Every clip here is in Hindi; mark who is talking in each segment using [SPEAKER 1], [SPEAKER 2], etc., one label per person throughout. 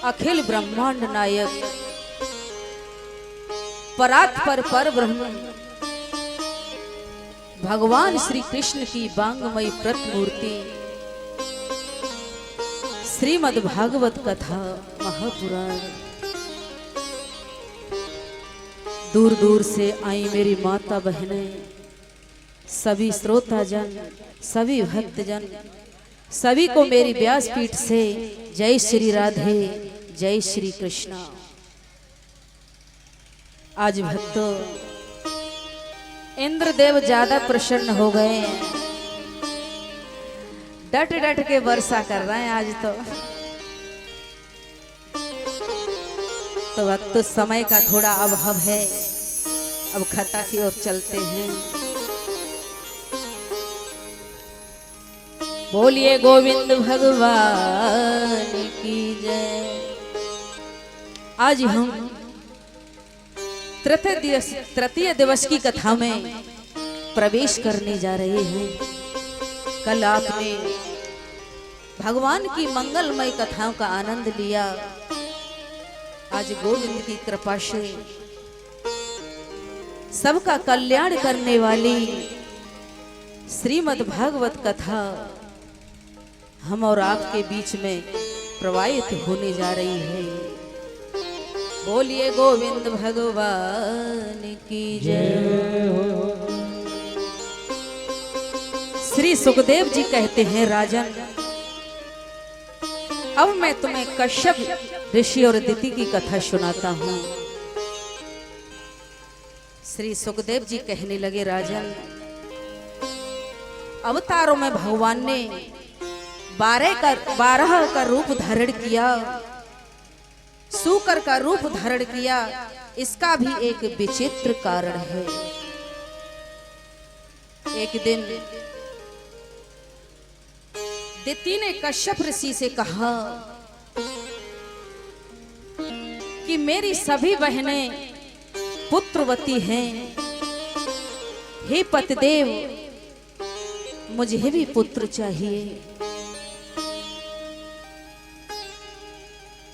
[SPEAKER 1] अखिल ब्रह्मांड नायक परात्पर पर ब्रह्म भगवान श्री कृष्ण की बांगमयी प्रतिमूर्ति श्रीमद् भागवत कथा महापुराण। दूर दूर से आई मेरी माता बहनें, सभी श्रोताजन, सभी भक्तजन, सभी को मेरी व्यासपीठ से जय श्री राधे, जय श्री कृष्णा। आज भक्तों इंद्रदेव ज्यादा प्रसन्न हो गए हैं, डट डट के वर्षा कर रहे हैं आज तो वक्त तो समय का थोड़ा अभाव है। अब कथा की ओर चलते हैं। बोलिए गोविंद भगवान की जय। आज हम तृतीय दिवस की कथा में प्रवेश करने जा रहे हैं। कल आपने भगवान की मंगलमय कथाओं का आनंद लिया। आज गोविंद की कृपा से सबका कल्याण करने वाली श्रीमद् भागवत कथा हम और आपके बीच में प्रवाहित होने जा रही है। बोलिए गोविंद भगवान की जय। श्री सुखदेव जी कहते हैं, राजन अब मैं तुम्हें कश्यप ऋषि और दिति की कथा सुनाता हूं। श्री सुखदेव जी कहने लगे, राजन अवतारों में भगवान ने 12 का रूप धारण किया, सूकर का रूप धारण किया। इसका भी एक विचित्र कारण है। एक दिन दिति ने कश्यप ऋषि से कहा कि मेरी सभी बहनें पुत्रवती हैं, हे पतिदेव मुझे भी पुत्र चाहिए।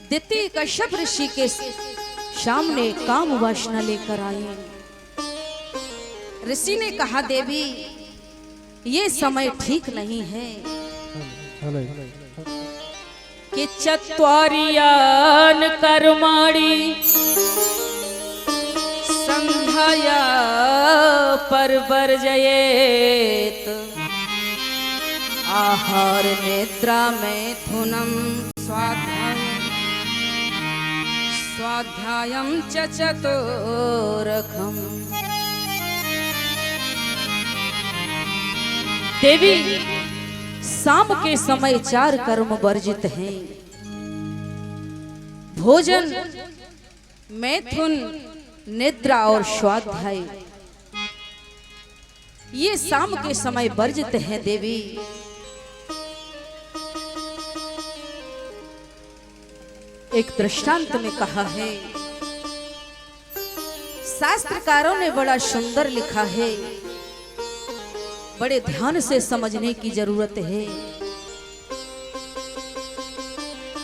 [SPEAKER 1] दिति कश्यप ऋषि के सामने काम वासना लेकर आई। ऋषि ने कहा, देवी ये समय ठीक नहीं है कि चत्वारियान कर्माणि संध्याया परवर्जयेत आहार निद्रा मैथुनम स्वाध्यायम च चतुरखम। देवी शाम के समय 4 कर्म वर्जित हैं। भोजन, मैथुन, निद्रा और स्वाध्याय, ये शाम के समय वर्जित हैं। देवी एक दृष्टांत में कहा है, शास्त्रकारों ने बड़ा सुंदर लिखा है, बड़े ध्यान से समझने की जरूरत है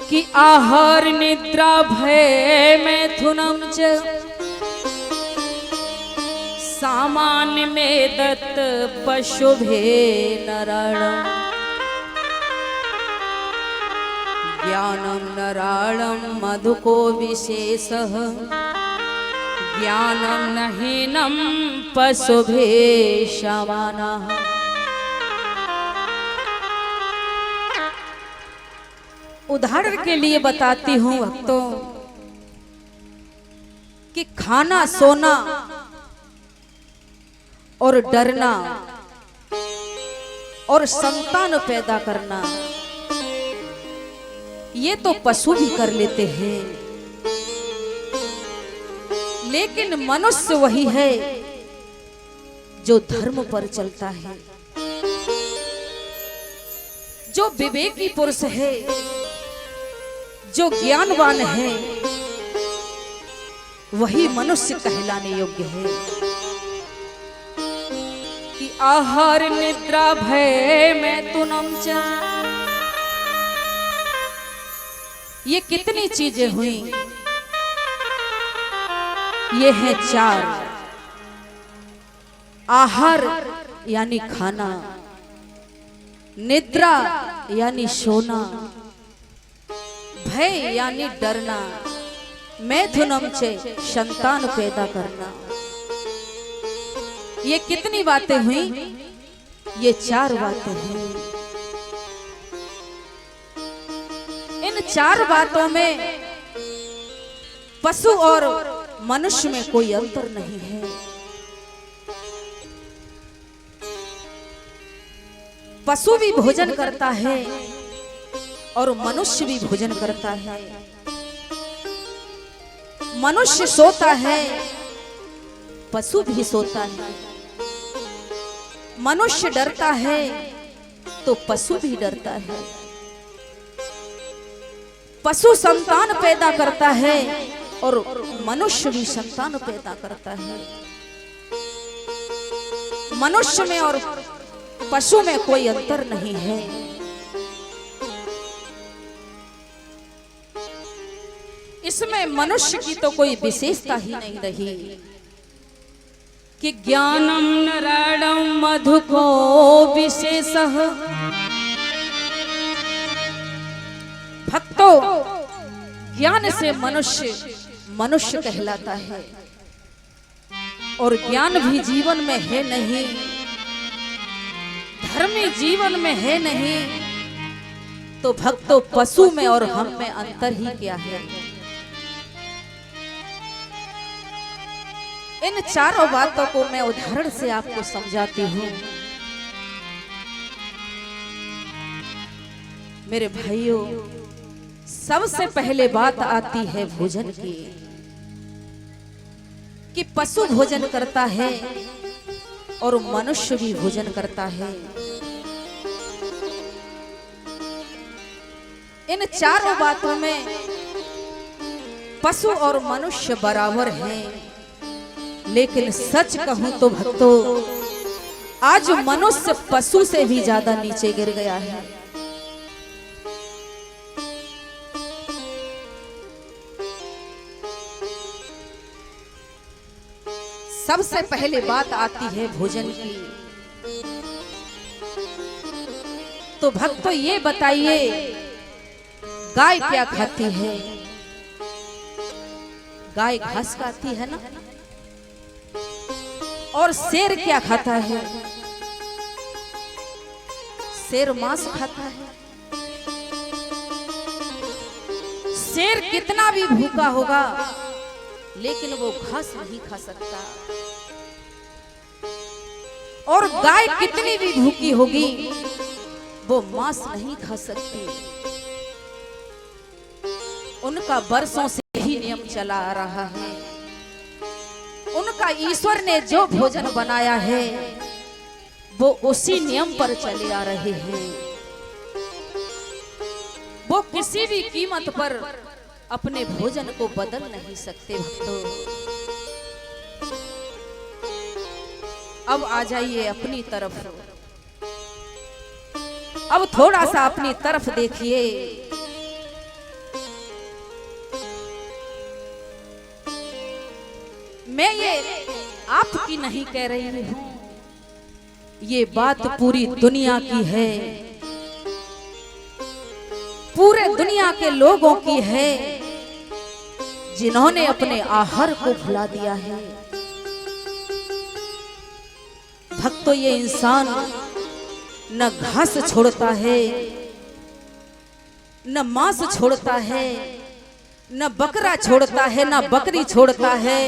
[SPEAKER 1] कि आहार निद्रा भय मैथुनम च सामान्य में दत्त पशुभे नराणम ज्ञानम नराणम मधुको विशेषः ज्ञानम नहीनम पशुभे शमानः। उदाहरण के लिए बताती हूँ भक्तों कि खाना, सोना और डरना और संतान पैदा करना ये तो पशु भी कर लेते हैं, लेकिन मनुष्य वही है जो धर्म पर चलता है, जो विवेकी पुरुष है, जो ज्ञानवान है, वही मनुष्य कहलाने योग्य है। कि आहार निद्रा भय मैथुनम च, ये कितनी चीजें हुई? ये है चार। आहार यानी खाना, निद्रा यानी सोना, भय यानी डरना, मैथुनम चे संतान पैदा करना। ये कितनी बातें हुई? ये चार बातें हुई। इन चार बातों में पशु और मनुष्य में कोई अंतर नहीं है। पशु भी भोजन करता है और मनुष्य भी भोजन करता है। मनुष्य सोता है, पशु भी सोता है। मनुष्य डरता है तो पशु भी डरता है। पशु संतान पैदा करता है और मनुष्य भी संतान पैदा करता है। मनुष्य में और पशु में कोई अंतर नहीं है। इसमें मनुष्य की तो कोई विशेषता ही नहीं रही कि ज्ञानम नराणम मधुको विशेषः। भक्तो, ज्ञान से मनुष्य कहलाता है और ज्ञान भी जीवन में है नहीं, धर्मी जीवन में है नहीं, तो भक्तों पशु में और हम में अंतर ही क्या है? इन चारों बातों को मैं उदाहरण से आपको समझाती हूँ। मेरे भाइयों, सबसे पहले बात आती है भोजन की कि पशु भोजन करता है और मनुष्य भी भोजन करता है। इन चारों बातों में पशु और मनुष्य बराबर हैं। लेकिन सच कहूं तो भक्तों, आज मनुष्य पशु से भी ज्यादा नीचे गिर गया है। सबसे पहले बात आती है भोजन की। तो भक्तों ये बताइए, गाय क्या खाती है? गाय घास खाती है ना। और शेर क्या खाता है? शेर मांस खाता है। शेर कितना भी भूखा होगा लेकिन वो घास नहीं खा सकता। और गाय कितनी भी भूखी होगी वो मांस नहीं खा सकती। उनका बरसों से ही नियम चला आ रहा है। उनका ईश्वर ने जो भोजन बनाया है वो उसी नियम पर चले आ रहे हैं। वो किसी भी कीमत पर अपने भोजन को बदल नहीं सकते। भक्तों, अब आ जाइए अपनी तरफ। अब थोड़ा सा अपनी तरफ देखिए। मैं ये आपकी नहीं कह रही हूं, ये बात पूरी दुनिया की है, पूरे दुनिया के लोगों की है जिन्होंने अपने आहार को भुला दिया है। भक्तों, ये इंसान न घास छोड़ता है, न मांस छोड़ता है, न बकरा छोड़ता है, न बकरी छोड़ता है,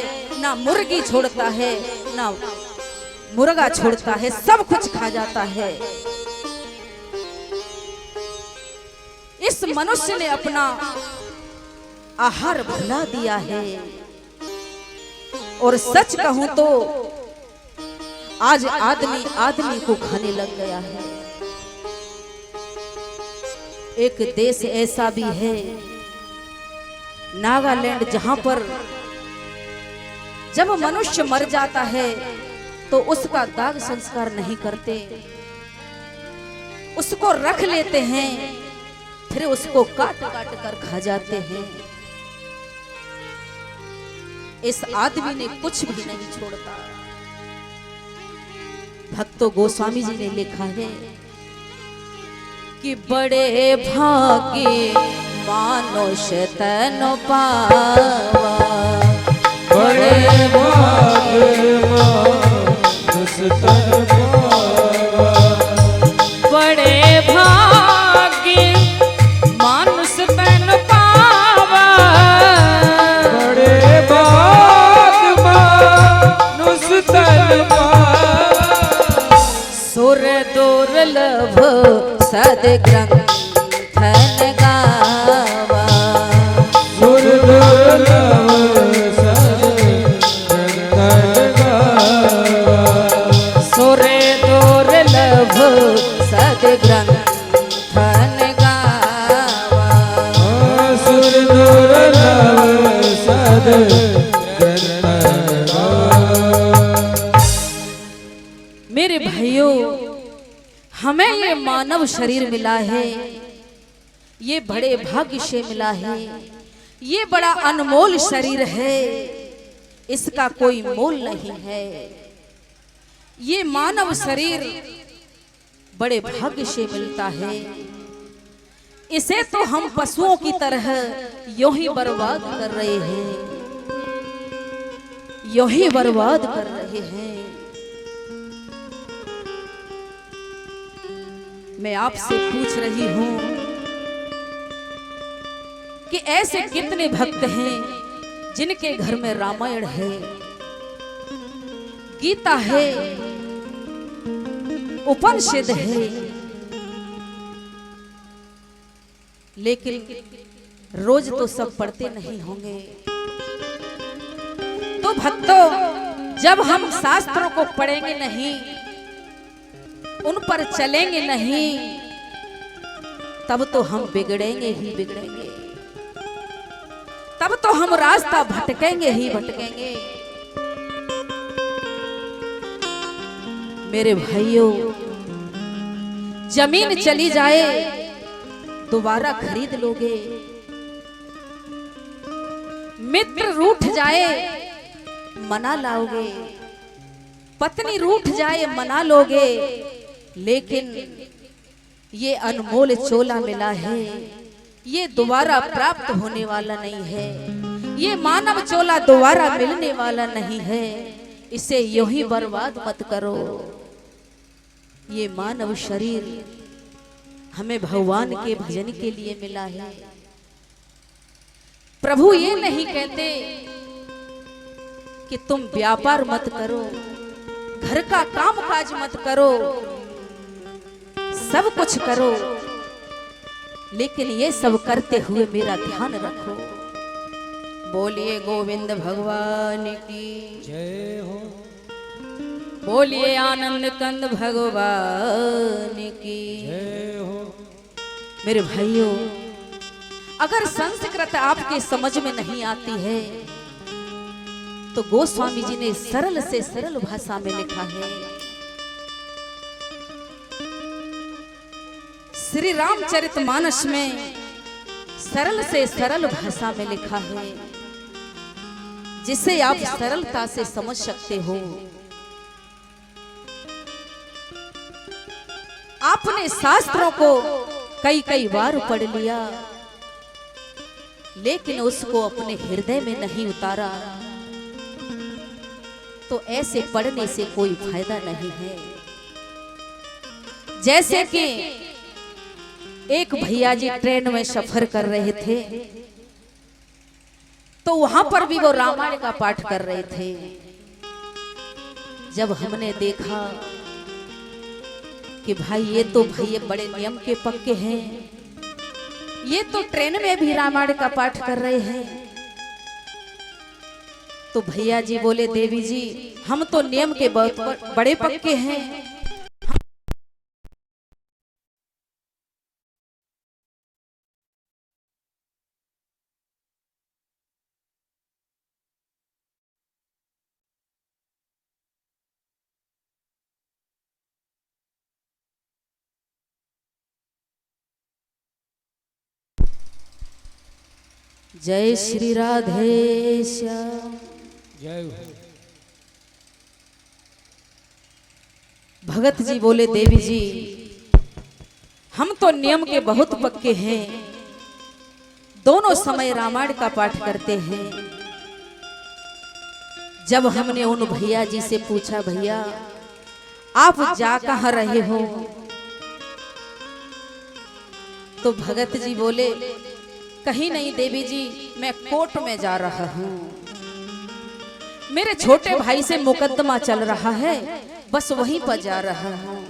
[SPEAKER 1] ना मुर्गी छोड़ता है, ना मुर्गा छोड़ता है, सब कुछ खा जाता है। इस मनुष्य ने अपना आहार भुला दिया है। और सच कहूं तो आज आदमी आदमी को खाने लग गया है। एक देश ऐसा भी है नागालैंड, जहां पर जब मनुष्य मर जाता है तो उसका दाग संस्कार नहीं करते, उसको रख लेते हैं फिर उसको काट काट कर खा जाते हैं। इस आदमी ने कुछ भी नहीं छोड़ता। भक्तों गोस्वामी जी ने लिखा है कि बड़े भाग्य मानुष तन पावा,
[SPEAKER 2] बड़े भाग्य मानुष तन पावा,
[SPEAKER 1] बड़े भाग्य मानुष तन पावा,
[SPEAKER 2] बड़े भाग्य मानुष तन पावा,
[SPEAKER 1] सुर दुर्लभ सद्ग्रंथन गावा,
[SPEAKER 2] सुर दुर्लभ सद्ग्रंथन गावा,
[SPEAKER 1] सुर दुर्लभ सद्ग्रंथन गावा,
[SPEAKER 2] सुर दुर्लभ सद्ग्रंथन गावा।
[SPEAKER 1] मेरे भाइयों, हमें ये मानव शरीर मिला है, ये बड़े भाग्य से मिला है, ये बड़ा अनमोल शरीर है, इसका कोई मोल नहीं है। ये मानव शरीर बड़े भाग्य से मिलता है। इसे तो हम पशुओं की तरह यूं ही बर्बाद कर रहे हैं, यूं ही बर्बाद कर रहे हैं। मैं आपसे पूछ रही हूं कि ऐसे कितने भक्त हैं जिनके घर में रामायण है, गीता है, उपनिषद है, लेकिन रोज तो सब पढ़ते नहीं होंगे। तो भक्तों, जब हम शास्त्रों को पढ़ेंगे नहीं, उन पर चलेंगे नहीं, तब तो हम बिगड़ेंगे ही बिगड़ेंगे, तब तो हम रास्ता भटकेंगे ही भटकेंगे। मेरे भाइयों, जमीन चली जाए दोबारा खरीद लोगे, मित्र रूठ जाए मना लाओगे, पत्नी रूठ जाए मना लोगे, लेकिन ये अनमोल चोला मिला है, ये दोबारा प्राप्त होने वाला नहीं है। ये मानव चोला दोबारा मिलने वाला नहीं है। इसे यूं ही बर्बाद मत करो। ये मानव शरीर हमें भगवान के भजन के लिए मिला है। प्रभु ये नहीं कहते कि तुम व्यापार मत करो, घर का काम काज मत करो, सब कुछ करो, लेकिन ये सब करते हुए मेरा ध्यान रखो। बोलिए गोविंद भगवान की
[SPEAKER 2] जय हो,
[SPEAKER 1] बोलिए आनंद कंद भगवान की
[SPEAKER 2] जय हो।
[SPEAKER 1] मेरे भाइयों, अगर संस्कृत आपके समझ में नहीं आती है तो गोस्वामी जी ने सरल से सरल भाषा में लिखा है। श्री रामचरितमानस में सरल से सरल भाषा में लिखा है, जिसे आप सरलता से समझ सकते हो। आपने शास्त्रों को कई कई बार पढ़ लिया, लेकिन उसको अपने हृदय में नहीं उतारा, तो ऐसे पढ़ने से कोई फायदा नहीं है। जैसे कि एक भैया जी ट्रेन में सफर कर रहे थे, तो वहां पर भी वो रामायण का पाठ कर रहे थे। जब हमने देखा कि भाई ये तो भैया बड़े नियम के पक्के हैं, ये तो ट्रेन में भी रामायण का पाठ कर रहे हैं, तो भैया जी बोले, देवी जी हम तो नियम के बहुत बड़े पक्के हैं, जय श्री राधे श्याम।
[SPEAKER 2] जय हो।
[SPEAKER 1] भगत जी बोले देवी जी हम तो नियम के बहुत पक्के हैं, दोनों समय रामायण का पाठ करते हैं। जब हमने उन भैया जी से पूछा भैया आप जा कहाँ रहे हो, तो भगत जी बोले कहीं नहीं देवी जी, मैं कोर्ट में जा रहा हूँ, मेरे छोटे भाई से मुकदमा चल रहा है, बस वहीं पर जा रहा हूँ।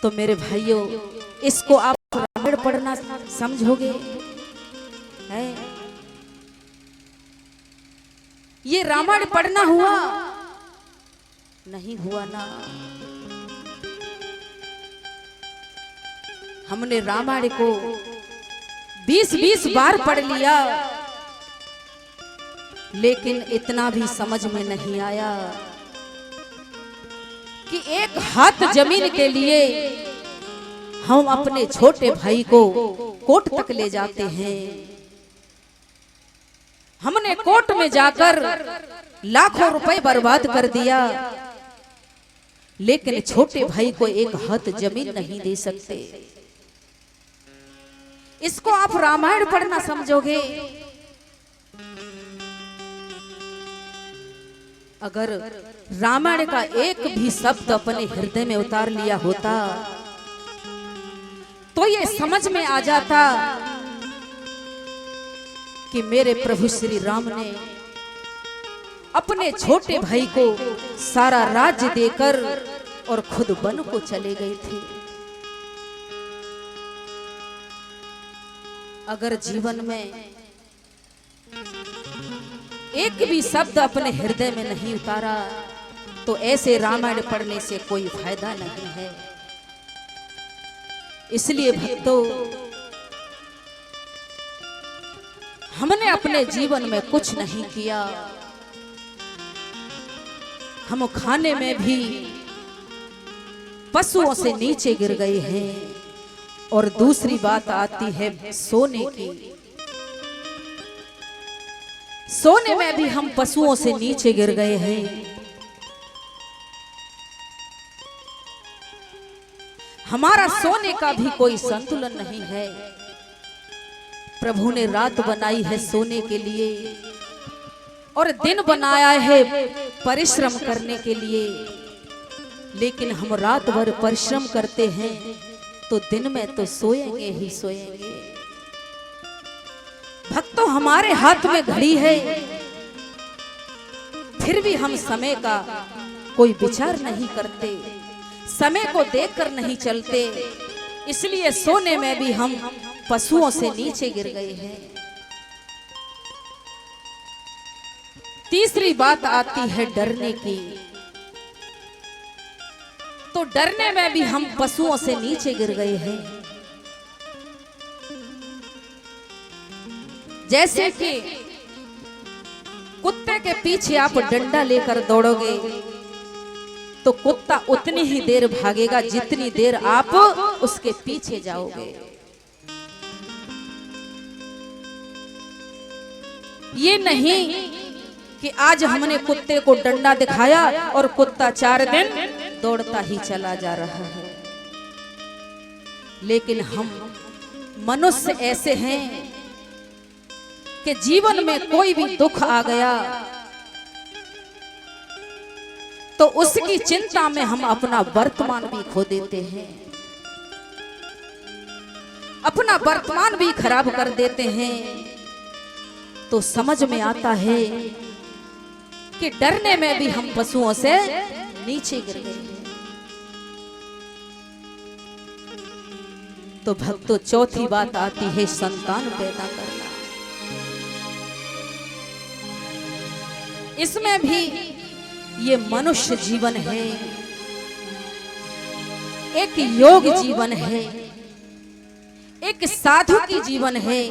[SPEAKER 1] तो मेरे भाइयों इसको आप रामायण पढ़ना समझोगे? है ये रामायण पढ़ना हुआ? नहीं हुआ ना। हमने रामायण को 20-20 बार पढ़ लिया, लेकिन इतना भी समझ में नहीं आया कि एक हाथ जमीन के लिए हम अपने छोटे भाई को कोर्ट तक ले जाते हैं। हमने कोर्ट में जाकर लाखों रुपए बर्बाद कर दिया, लेकिन छोटे भाई को एक हाथ जमीन नहीं दे सकते। इसको आप रामायण पढ़ना समझोगे? अगर रामायण का एक भी शब्द अपने हृदय में उतार लिया होता तो ये समझ में आ जाता कि मेरे प्रभु श्री राम ने अपने छोटे भाई को सारा राज्य देकर और खुद वन को चले गए थे। अगर जीवन में एक भी शब्द अपने हृदय में नहीं उतारा तो ऐसे रामायण पढ़ने से कोई फायदा नहीं है। इसलिए भक्तों हमने अपने जीवन में कुछ नहीं किया, हम खाने में भी पशुओं से नीचे गिर गए हैं। और दूसरी बात आती है सोने की, सोने में भी हम पशुओं से नीचे गिर गए हैं। हमारा सोने का भी कोई संतुलन नहीं है। प्रभु ने रात बनाई है सोने के लिए और दिन बनाया है परिश्रम करने के लिए, लेकिन हम रात भर परिश्रम करते हैं तो दिन में तो सोएंगे ही सोएंगे। भक्तों हमारे हाथ में घड़ी है, फिर भी हम समय का कोई विचार नहीं करते, समय को देखकर नहीं चलते। इसलिए सोने में भी हम पशुओं से नीचे गिर गए हैं। तीसरी बात आती है डरने की, तो डरने में भी हम पशुओं से नीचे गिर गए हैं। जैसे कि कुत्ते के पीछे आप डंडा लेकर दौड़ोगे तो कुत्ता उतनी ही देर भागेगा जितनी देर आप उसके पीछे जाओगे। ये नहीं कि आज हमने कुत्ते को डंडा दिखाया और कुत्ता 4 दिन दौड़ता ही चला जा रहा है। लेकिन हम मनुष्य ऐसे हैं कि जीवन में कोई भी दुख आ गया तो उसकी चिंता में हम अपना वर्तमान भी खो देते हैं, अपना वर्तमान भी खराब कर देते हैं। तो समझ में आता है कि डरने में भी हम पशुओं से नीचे गिर गए हैं। तो भक्तों चौथी बात आती है संतान पैदा करना। इसमें भी ये मनुष्य जीवन है, एक योग जीवन है, एक साधु की जीवन है।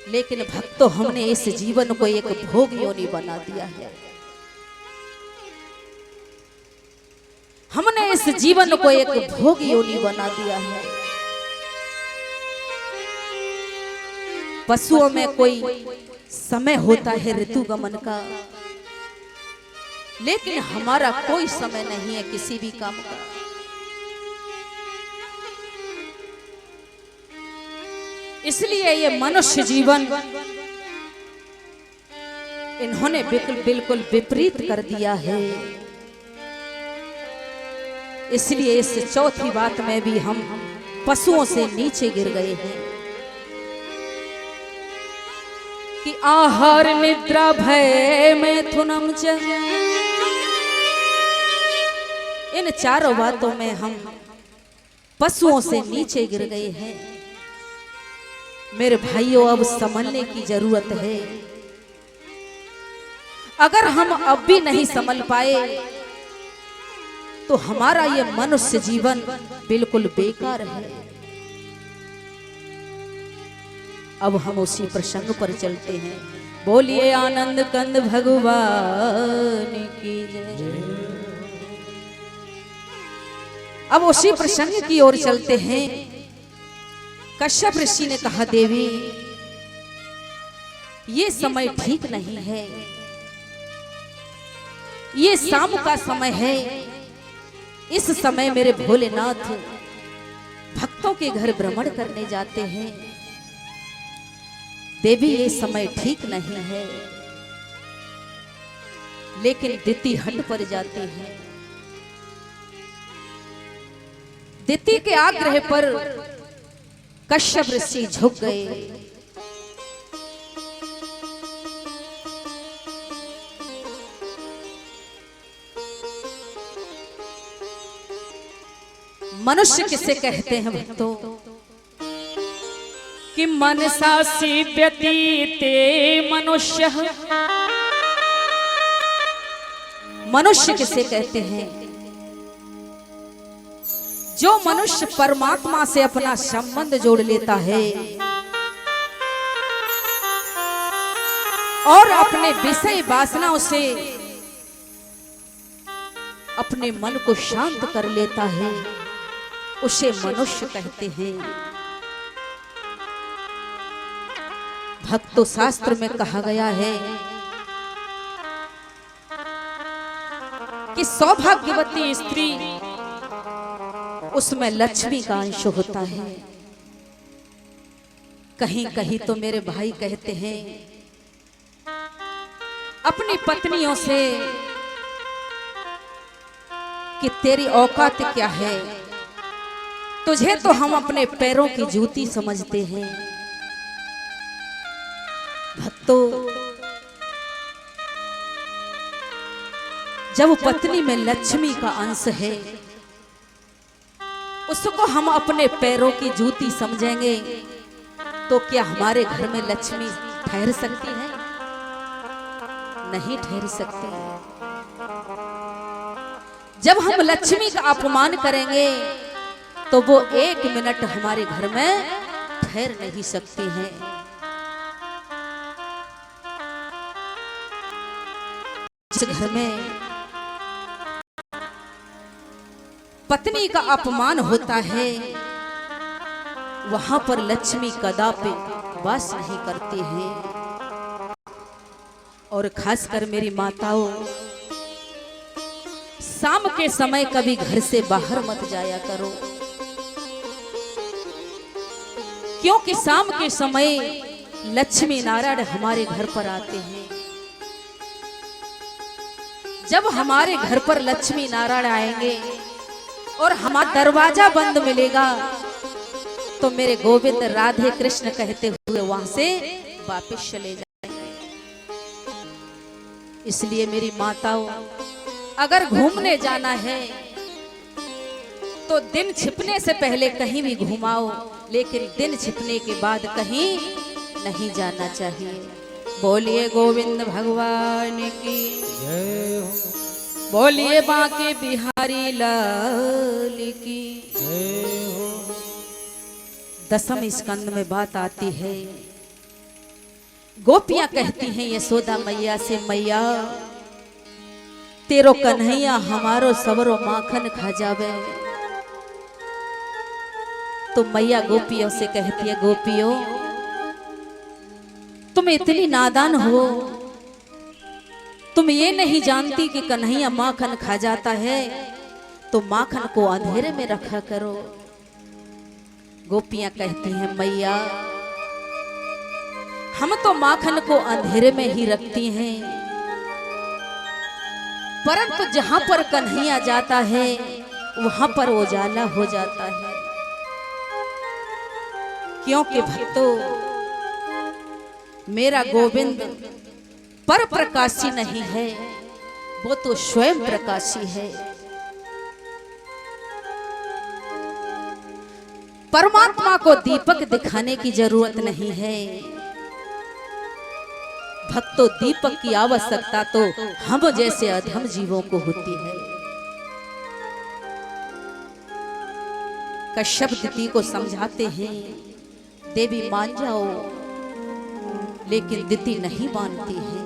[SPEAKER 1] लेकिन भक्तों हमने इस जीवन को एक भोग योनि बना दिया है। हमने इस जीवन को एक भोग योनि बना दिया है। पशुओं में कोई समय होता है ऋतुगमन का, लेकिन हमारा कोई समय नहीं है किसी भी काम का। इसलिए ये मनुष्य जीवन इन्होंने बिल्कुल विपरीत कर दिया है। इसलिए इस चौथी बात में भी हम पशुओं से नीचे गिर गए हैं कि आहार निद्रा भय मैथुनम च, इन चारों बातों में हम पशुओं से नीचे गिर गए हैं। मेरे भाइयों, अब संभलने की जरूरत है। अगर हम अब भी नहीं संभल पाए तो हमारा ये मनुष्य जीवन बिल्कुल बेकार है। अब हम उसी प्रसंग पर चलते हैं। बोलिए आनंद कंद भगवान की जय। अब उसी प्रसंग की ओर चलते हैं। कश्यप ऋषि ने कहा, देवी ये समय ठीक नहीं है, ये शाम का समय है। इस समय मेरे भोलेनाथ भक्तों के घर भ्रमण करने जाते हैं। देवी ये समय ठीक नहीं है। लेकिन दिति हट पर जाती है। दिति के आग्रह पर कश्यप ऋषि झुक गए। मनुष्य किसे कहते हैं भक्तों? कि मनसा सीव्यति ते मनुष्य। मनुष्य किसे कहते हैं? जो मनुष्य परमात्मा से अपना संबंध जोड़ लेता है और अपने विषय वासनाओं से अपने मन को शांत कर लेता है, उसे मनुष्य कहते हैं। भक्तों, शास्त्र में कहा गया है कि सौभाग्यवती स्त्री उसमें लक्ष्मी का अंश होता है। कहीं कहीं तो मेरे भाई कहते हैं अपनी पत्नियों से कि तेरी औकात क्या है, तुझे तो हम अपने पैरों की जूती समझते हैं। भक्तों, जब पत्नी में लक्ष्मी का अंश है, उसको हम अपने पैरों की जूती समझेंगे तो क्या हमारे घर में लक्ष्मी ठहर सकती है? नहीं ठहर सकती। जब हम लक्ष्मी का अपमान करेंगे तो वो एक मिनट हमारे घर में ठहर नहीं सकती है। जिस घर में पत्नी का अपमान होता है, वहां पर लक्ष्मी कदापि वास नहीं करती है। और खासकर मेरी माताओं, शाम के समय कभी घर से बाहर मत जाया करो, क्योंकि शाम के समय लक्ष्मी नारायण हमारे घर पर आते हैं। जब हमारे घर पर लक्ष्मी नारायण आएंगे और हमारा दरवाजा बंद मिलेगा तो मेरे गोविंद राधे कृष्ण कहते हुए वहां से वापस चले जाएंगे। इसलिए मेरी माताओं, अगर घूमने जाना है तो दिन छिपने से पहले कहीं भी घुमाओ, लेकिन दिन छिपने के बाद कहीं नहीं जाना चाहिए। बोलिए गोविंद भगवान की
[SPEAKER 2] जय हो,
[SPEAKER 1] बोलिए बांके बिहारी लाल की
[SPEAKER 2] जय हो।
[SPEAKER 1] दसम स्कंद में बात आती है, गोपियां कहती हैं यशोदा मैया से, मैया तेरो कन्हैया हमारो सबरो माखन खा जावे। तो मैया गोपियों से कहती है, गोपियों तुम इतनी नादान हो, तुम ये नहीं जानती कि कन्हैया माखन खा जाता है, तो माखन को अंधेरे में रखा करो। गोपियां कहती हैं मैया, हम तो माखन को अंधेरे में ही रखती हैं, परंतु जहां पर कन्हैया जाता है वहां पर उजाला हो जाता है। क्योंकि भक्तों, मेरा गोविंद पर प्रकाशी नहीं है, वो तो स्वयं प्रकाशी है। परमात्मा को दीपक दिखाने की जरूरत नहीं है। भक्तों, दीपक की आवश्यकता तो हम जैसे अधम जीवों को होती है। कश्यप दिति को समझाते हैं, देवी मान जाओ, लेकिन दिति नहीं मानती है।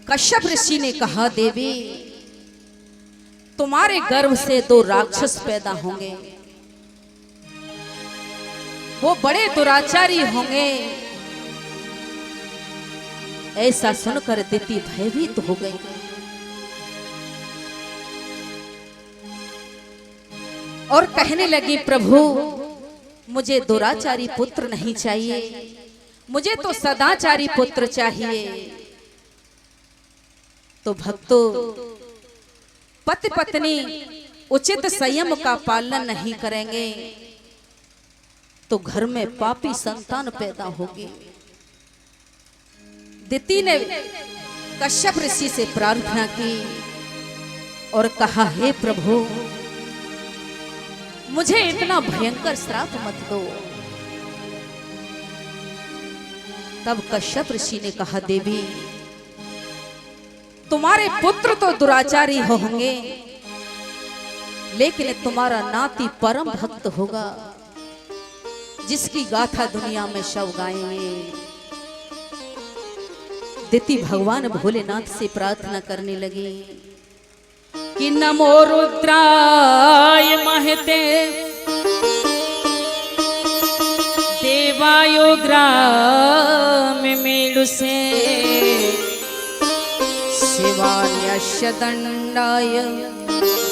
[SPEAKER 1] कश्यप ऋषि ने कहा, देवी तुम्हारे गर्भ से 2 राक्षस पैदा होंगे, वो बड़े दुराचारी होंगे। ऐसा सुनकर दिति भयभीत हो गई और कहने लगी, प्रभु मुझे दुराचारी पुत्र नहीं चाहिए, मुझे तो सदाचारी पुत्र चाहिए। तो भक्तों, पति पत्नी उचित संयम का पालन नहीं करेंगे तो घर में पापी संतान पैदा होगी। दिति ने कश्यप ऋषि से प्रार्थना की और कहा, हे प्रभु मुझे इतना भयंकर श्राप मत दो। तब कश्यप ऋषि ने कहा, देवी तुम्हारे पुत्र तो दुराचारी होंगे, लेकिन तुम्हारा नाती परम भक्त होगा, जिसकी गाथा दुनिया में सब गाएंगे। दिति भगवान भोलेनाथ से प्रार्थना करने लगी कि नमो रुद्राय महते देवायो ग्राम मेलु से शिवान्यस्य दंडाय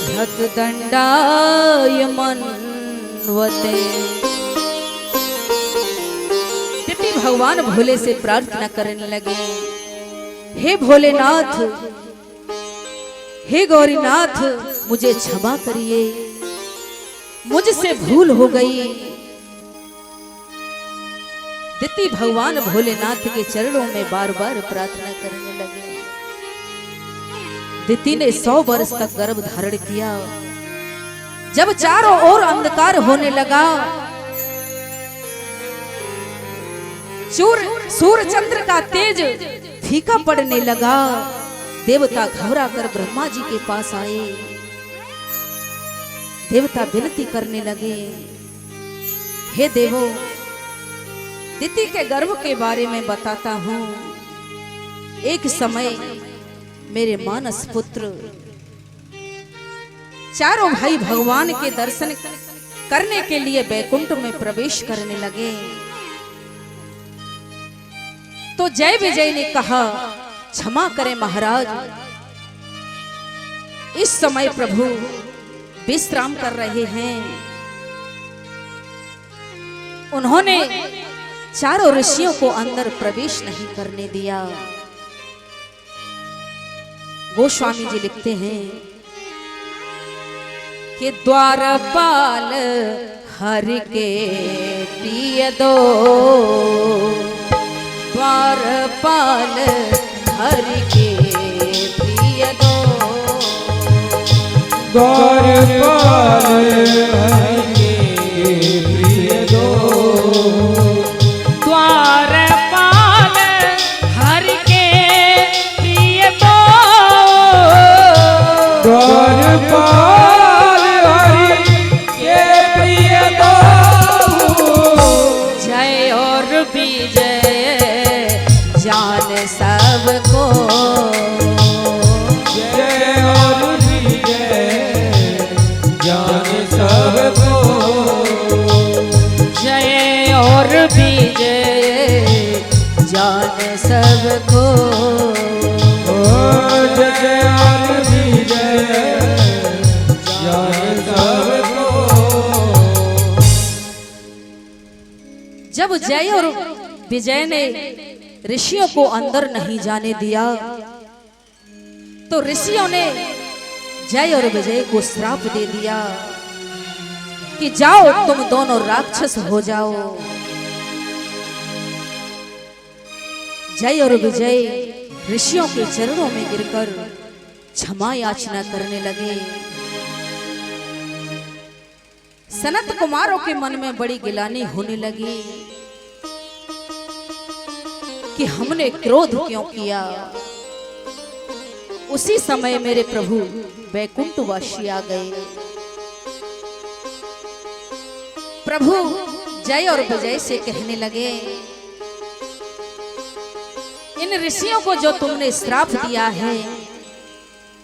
[SPEAKER 1] भक्त दंडाय मन्वते। दिति भगवान भोले से प्रार्थना करने लगे, हे भोलेनाथ, हे गौरीनाथ, मुझे क्षमा करिए, मुझसे भूल हो गई। दिति भगवान भोलेनाथ के चरणों में बार बार प्रार्थना करने लगे। दिति ने 100 वर्ष तक गर्भ धारण किया। जब चारों ओर अंधकार होने लगा, सूर्य चंद्र का तेज फीका पड़ने लगा, देवता घबरा कर ब्रह्मा जी के पास आए। देवता विनती करने लगे, हे देवो, दिति के गर्भ के बारे में बताता हूं। एक समय मेरे मानस पुत्र चारों भाई भगवान के दर्शन करने के लिए बैकुंठ में प्रवेश करने लगे। तो जय विजय ने कहा, क्षमा करें महाराज, इस समय प्रभु विश्राम कर रहे हैं। उन्होंने चारों ऋषियों को अंदर प्रवेश नहीं करने दिया। गोस्वामी जी लिखते हैं कि द्वारपाल हरि के प्रिय दो, द्वारपाल हरि के प्रिय दो,
[SPEAKER 2] द्वारपाल हरि के प्रिय दो,
[SPEAKER 1] द्वारपाल हरि के प्रिय दो,
[SPEAKER 2] द्वारपाल हरि के प्रिय दो।
[SPEAKER 1] जय और विजय जान सबको,
[SPEAKER 2] जय और विजय जान सबको,
[SPEAKER 1] जय और विजय जान सबको
[SPEAKER 2] ज्ञान विजय जान सबको।
[SPEAKER 1] जब जय और विजय ने ऋषियों को अंदर नहीं जाने दिया तो ऋषियों ने जय और विजय को श्राप दे दिया कि जाओ तुम दोनों राक्षस हो जाओ। जय और विजय ऋषियों के चरणों में गिरकर क्षमा याचना करने लगे। सनत कुमारों के मन में बड़ी गिलानी होने लगी कि हमने क्रोध क्यों किया। उसी समय मेरे प्रभु वैकुंठवासी आ गए। प्रभु जय और विजय से कहने लगे, इन ऋषियों को जो तुमने श्राप दिया है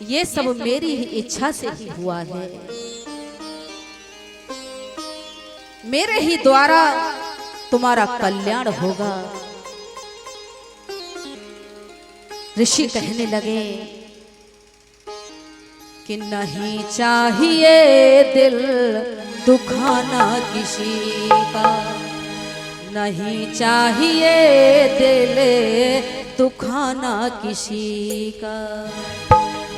[SPEAKER 1] ये सब मेरी ही इच्छा से ही हुआ है। मेरे ही द्वारा तुम्हारा कल्याण होगा। ऋषि कहने लगे कि नहीं चाहिए दिल दुखाना किसी का, नहीं चाहिए दिल दुखाना किसी का,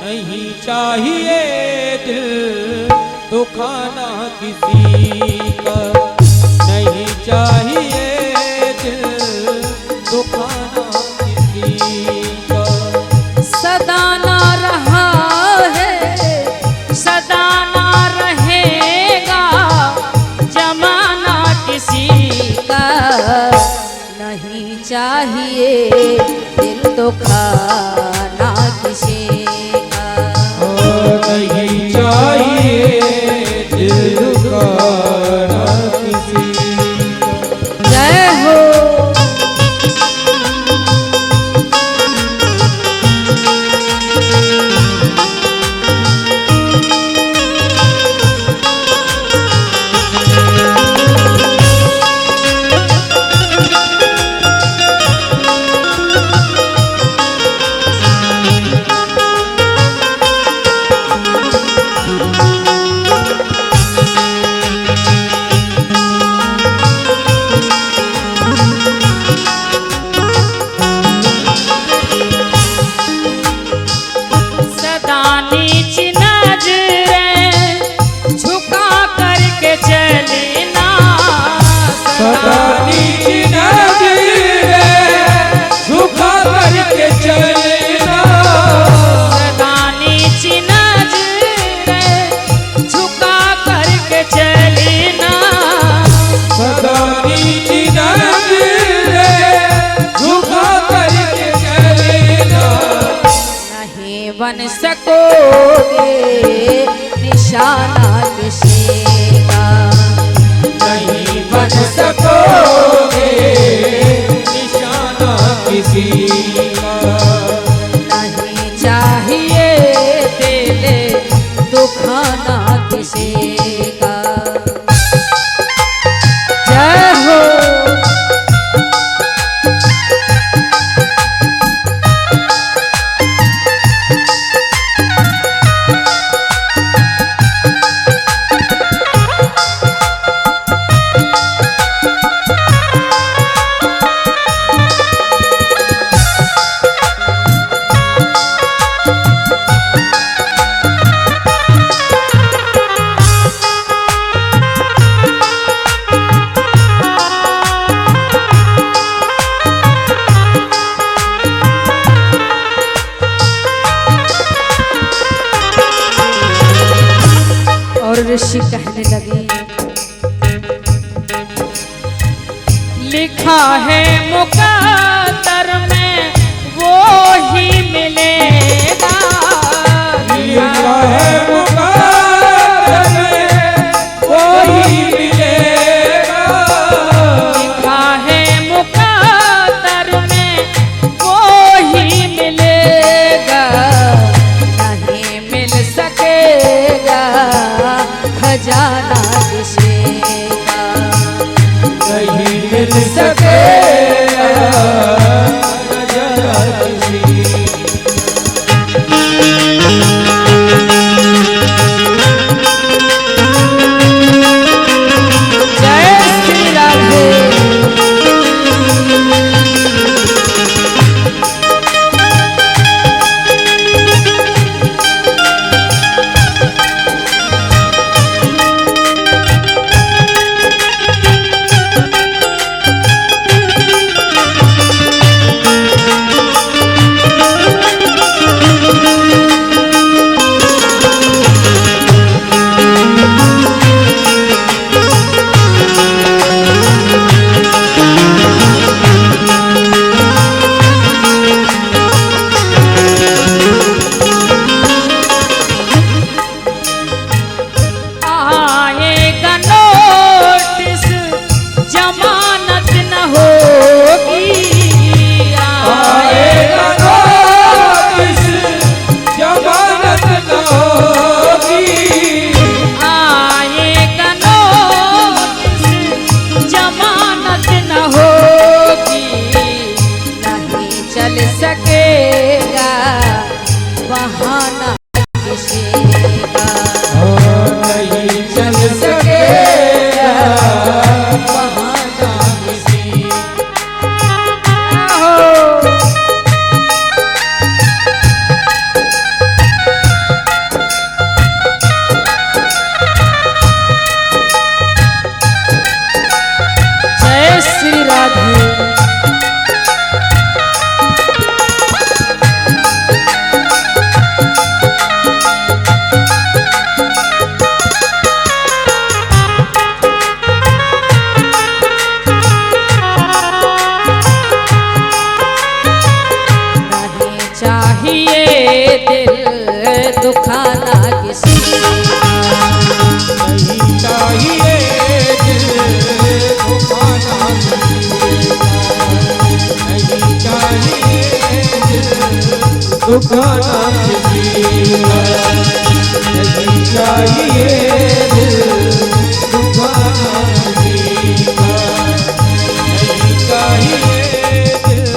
[SPEAKER 2] नहीं चाहिए दिल दुखाना किसी का, नहीं चाहिए दिल दुखाना किसी का।
[SPEAKER 1] सदा ना रहा है सदा ना रहेगा जमाना किसी का, नहीं चाहिए दिल दुखाना किसी का,
[SPEAKER 2] नहीं चाहिए दिल दुखाना किसी का।
[SPEAKER 1] जय हो। बन सकोगे निशाना किसी का,
[SPEAKER 2] नहीं बन सकोगे निशाना किसी का,
[SPEAKER 1] नहीं चाहिए दिल दुखाना किसी का। जय हो। ऋषि कहने लगे, लिखा है मुकद्दर में वो ही मिलेगा,
[SPEAKER 2] लिखा है मुकद्दर में वो ही मिलेगा,
[SPEAKER 1] लिखा है मुकद्दर में वो ही मिलेगा, नहीं मिल सकेगा खजाना किसी का,
[SPEAKER 2] नहीं मिल सकेगा
[SPEAKER 1] श्री राधे। दुखाना किसी
[SPEAKER 2] नहीं चाहिए दिल दुखाना नहीं चाहिए दिल दुखाना किसी का नहीं चाहिए दिल दुखाना किसी का नहीं चाहिए दिल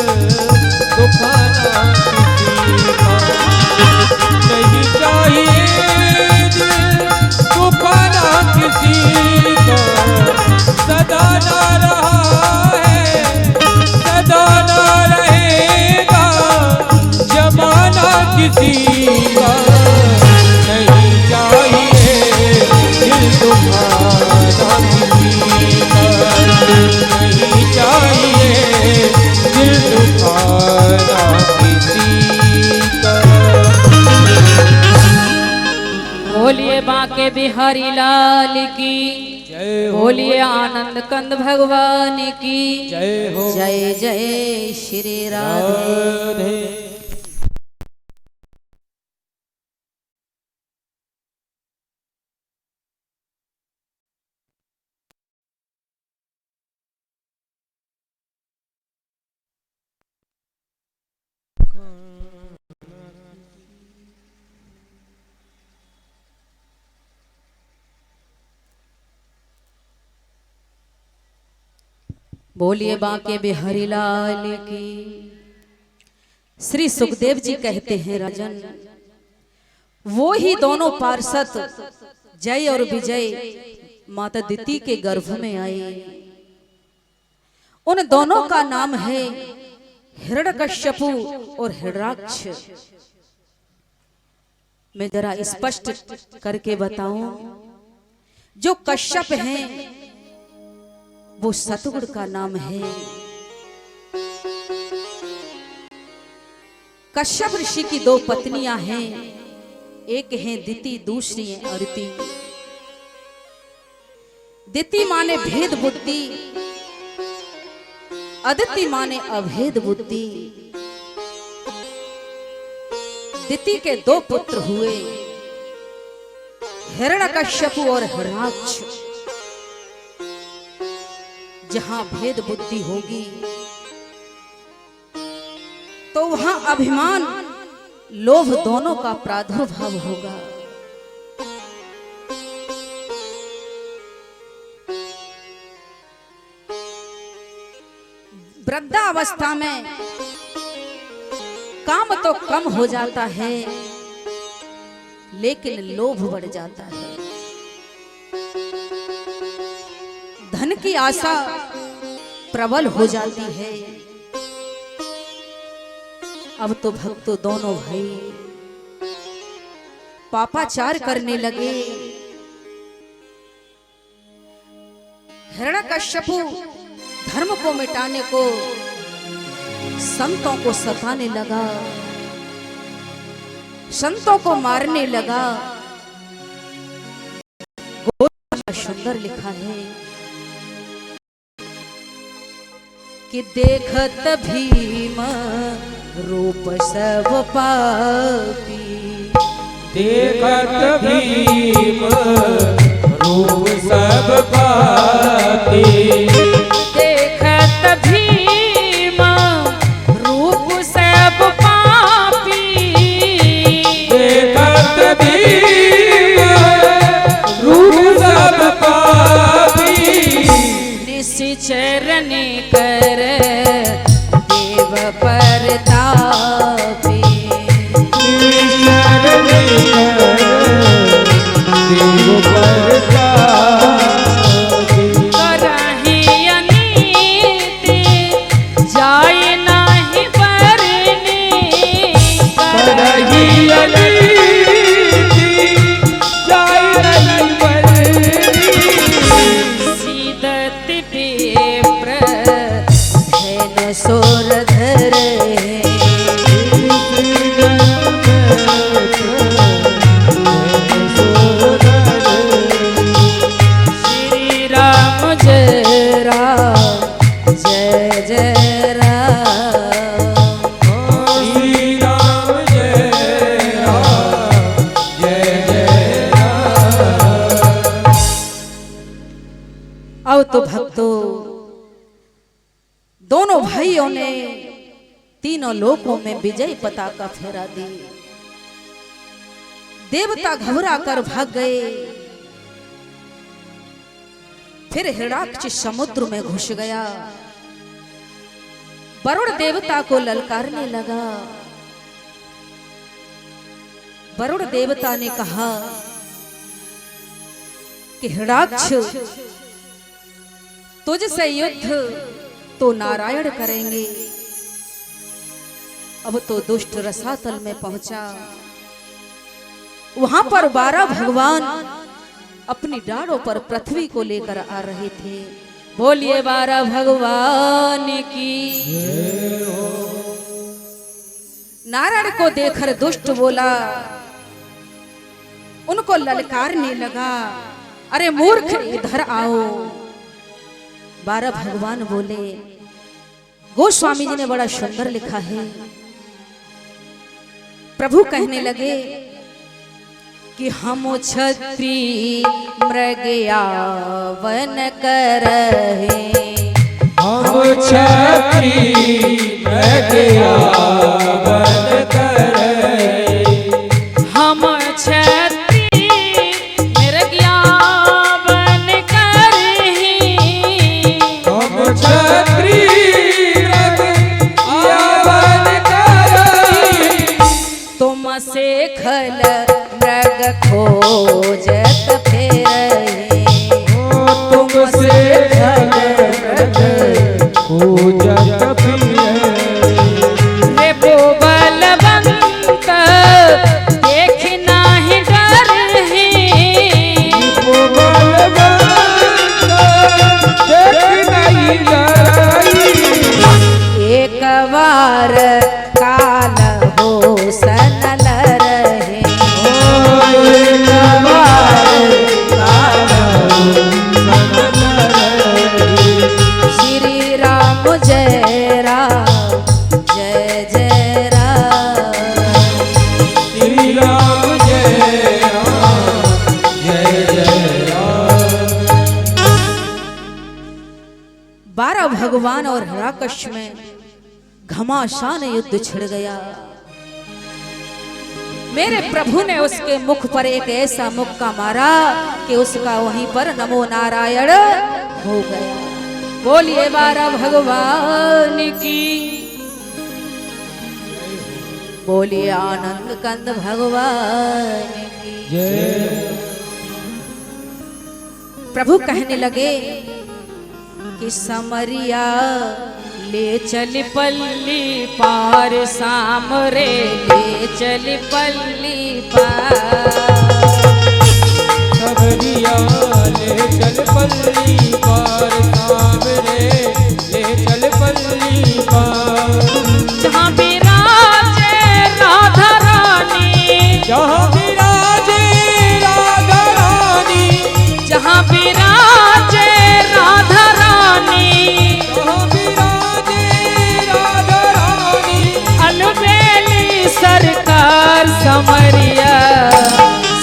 [SPEAKER 2] दुखाना किसी का नहीं चाहिए दिल दुखाना किसी का सदा ना रहा है सदा ना रहेगा जमाना किसी का नहीं चाहिए दिल दुखाना किसी का नहीं चाहिए दिल दुखाना किसी का।
[SPEAKER 1] बोलिए बांके बिहारी लाल की
[SPEAKER 2] जय हो
[SPEAKER 1] बोलिए आनंद कंद भगवान की
[SPEAKER 2] जय हो
[SPEAKER 1] जय जय श्री राधे।
[SPEAKER 2] राधे।
[SPEAKER 1] बोलिए बांके बिहारी लाल की। श्री सुखदेव जी कहते हैं राजन, वो ही दोनों पार्षद जय और विजय माता दिति के गर्भ में आए। उन दोनों का नाम है हिरण्यकश्यपु और हिरण्याक्ष। मैं जरा स्पष्ट करके बताऊं, जो कश्यप हैं वो सतगुण का नाम है। कश्यप ऋषि की दो पत्नियां हैं, एक है दिति दूसरी है अदिति। दिति माने भेद बुद्धि, अदिति माने अभेद बुद्धि। दिति के दो पुत्र हुए, हिरण्यकश्यप और हिरण्याक्ष। जहां भेद बुद्धि होगी तो वहां अभिमान लोभ दोनों का प्रादुर्भाव होगा। वृद्धावस्था में काम तो कम हो जाता है लेकिन लोभ बढ़ जाता है। धन की आशा प्रबल हो जाती है। अब तो भक्तों दोनों भाई पापाचार करने लगे। हिरण्यकश्यपु धर्म को मिटाने को संतों को सताने लगा, संतों को मारने लगा। सुंदर लिखा है कि देखत भीम रूप सब पापी।
[SPEAKER 2] देखत भीम रूप सब पापी।
[SPEAKER 1] देखत भीम रूप सब पापी।
[SPEAKER 2] देखत भीम रूप सब पापी।
[SPEAKER 1] निश्चरण कर देव परतापी।
[SPEAKER 2] निश्चरण कर देव परतापी।
[SPEAKER 1] करहि अनीति जाय नाही बरनी।
[SPEAKER 2] करहि अनीति जाय नहीं बरनी।
[SPEAKER 1] सीदत विप्र सोर धरे श्री राम जय राम जय जय राम।
[SPEAKER 2] श्री राम जय राम जय जय राम।
[SPEAKER 1] अब तो भक्तों दोनों भाइयों ने तीनों लोकों में विजय पताका फहरा दी। देवता घबरा कर भाग गए। फिर हिरण्याक्ष समुद्र में घुस गया। वरुण देवता को ललकारने लगा। वरुण देवता ने कहा कि हिरण्याक्ष तुझसे युद्ध तो नारायण करेंगे। अब तो दुष्ट रसातल में पहुंचा। वहां पर 12 भगवान अपनी डाढ़ों पर पृथ्वी को लेकर आ रहे थे। बोलिए 12 भगवान की। नारायण को देखकर दुष्ट बोला, उनको ललकारने लगा, अरे मूर्ख इधर आओ। 12 भगवान बोले, गोस्वामी जी ने बड़ा सुंदर लिखा है। प्रभु कहने लगे कि हम क्षत्रिय मृग यावन करहे।
[SPEAKER 2] हम क्षत्रिय मृग यावन करहे।
[SPEAKER 1] हम क्षत्रिय मृग यावन करहे।
[SPEAKER 2] हम क्षत्रिय मृग यावन करहे।
[SPEAKER 1] तुम से खल मृग खोजत फिरहि।
[SPEAKER 2] तुमसे खल मृग खोजत फिरहि।
[SPEAKER 1] रे बलवंत देख नाही डरहि। एक बार काल हो सनल रहे। श्री राम जय राम जय जय राम।
[SPEAKER 2] श्री राम जय राम जय जय राम।
[SPEAKER 1] 12 भगवान और हिरण्याक्ष में घमासान युद्ध छिड़ गया। मेरे प्रभु ने उसके मुख पर एक ऐसा मुक्का मारा कि उसका वहीं पर नमो नारायण हो गया। बोलिए 12 भगवान की। बोलिए आनंद कंद भगवान की
[SPEAKER 2] जय।
[SPEAKER 1] प्रभु कहने लगे कि समरिया ले चल पल्ली पार सामरे। ले चल पल्ली पार।
[SPEAKER 2] सबरिया ले चल पल्ली पार सामरे। ले चल पल्ली पार।
[SPEAKER 1] जहाँ विराजे राधा रानी।
[SPEAKER 2] जहाँ विराजे राधा रानी।
[SPEAKER 1] जहाँ विराजे राधा रानी।
[SPEAKER 2] जहाँ विराजे राधा रानी।
[SPEAKER 1] अलबेली सरकार समरिया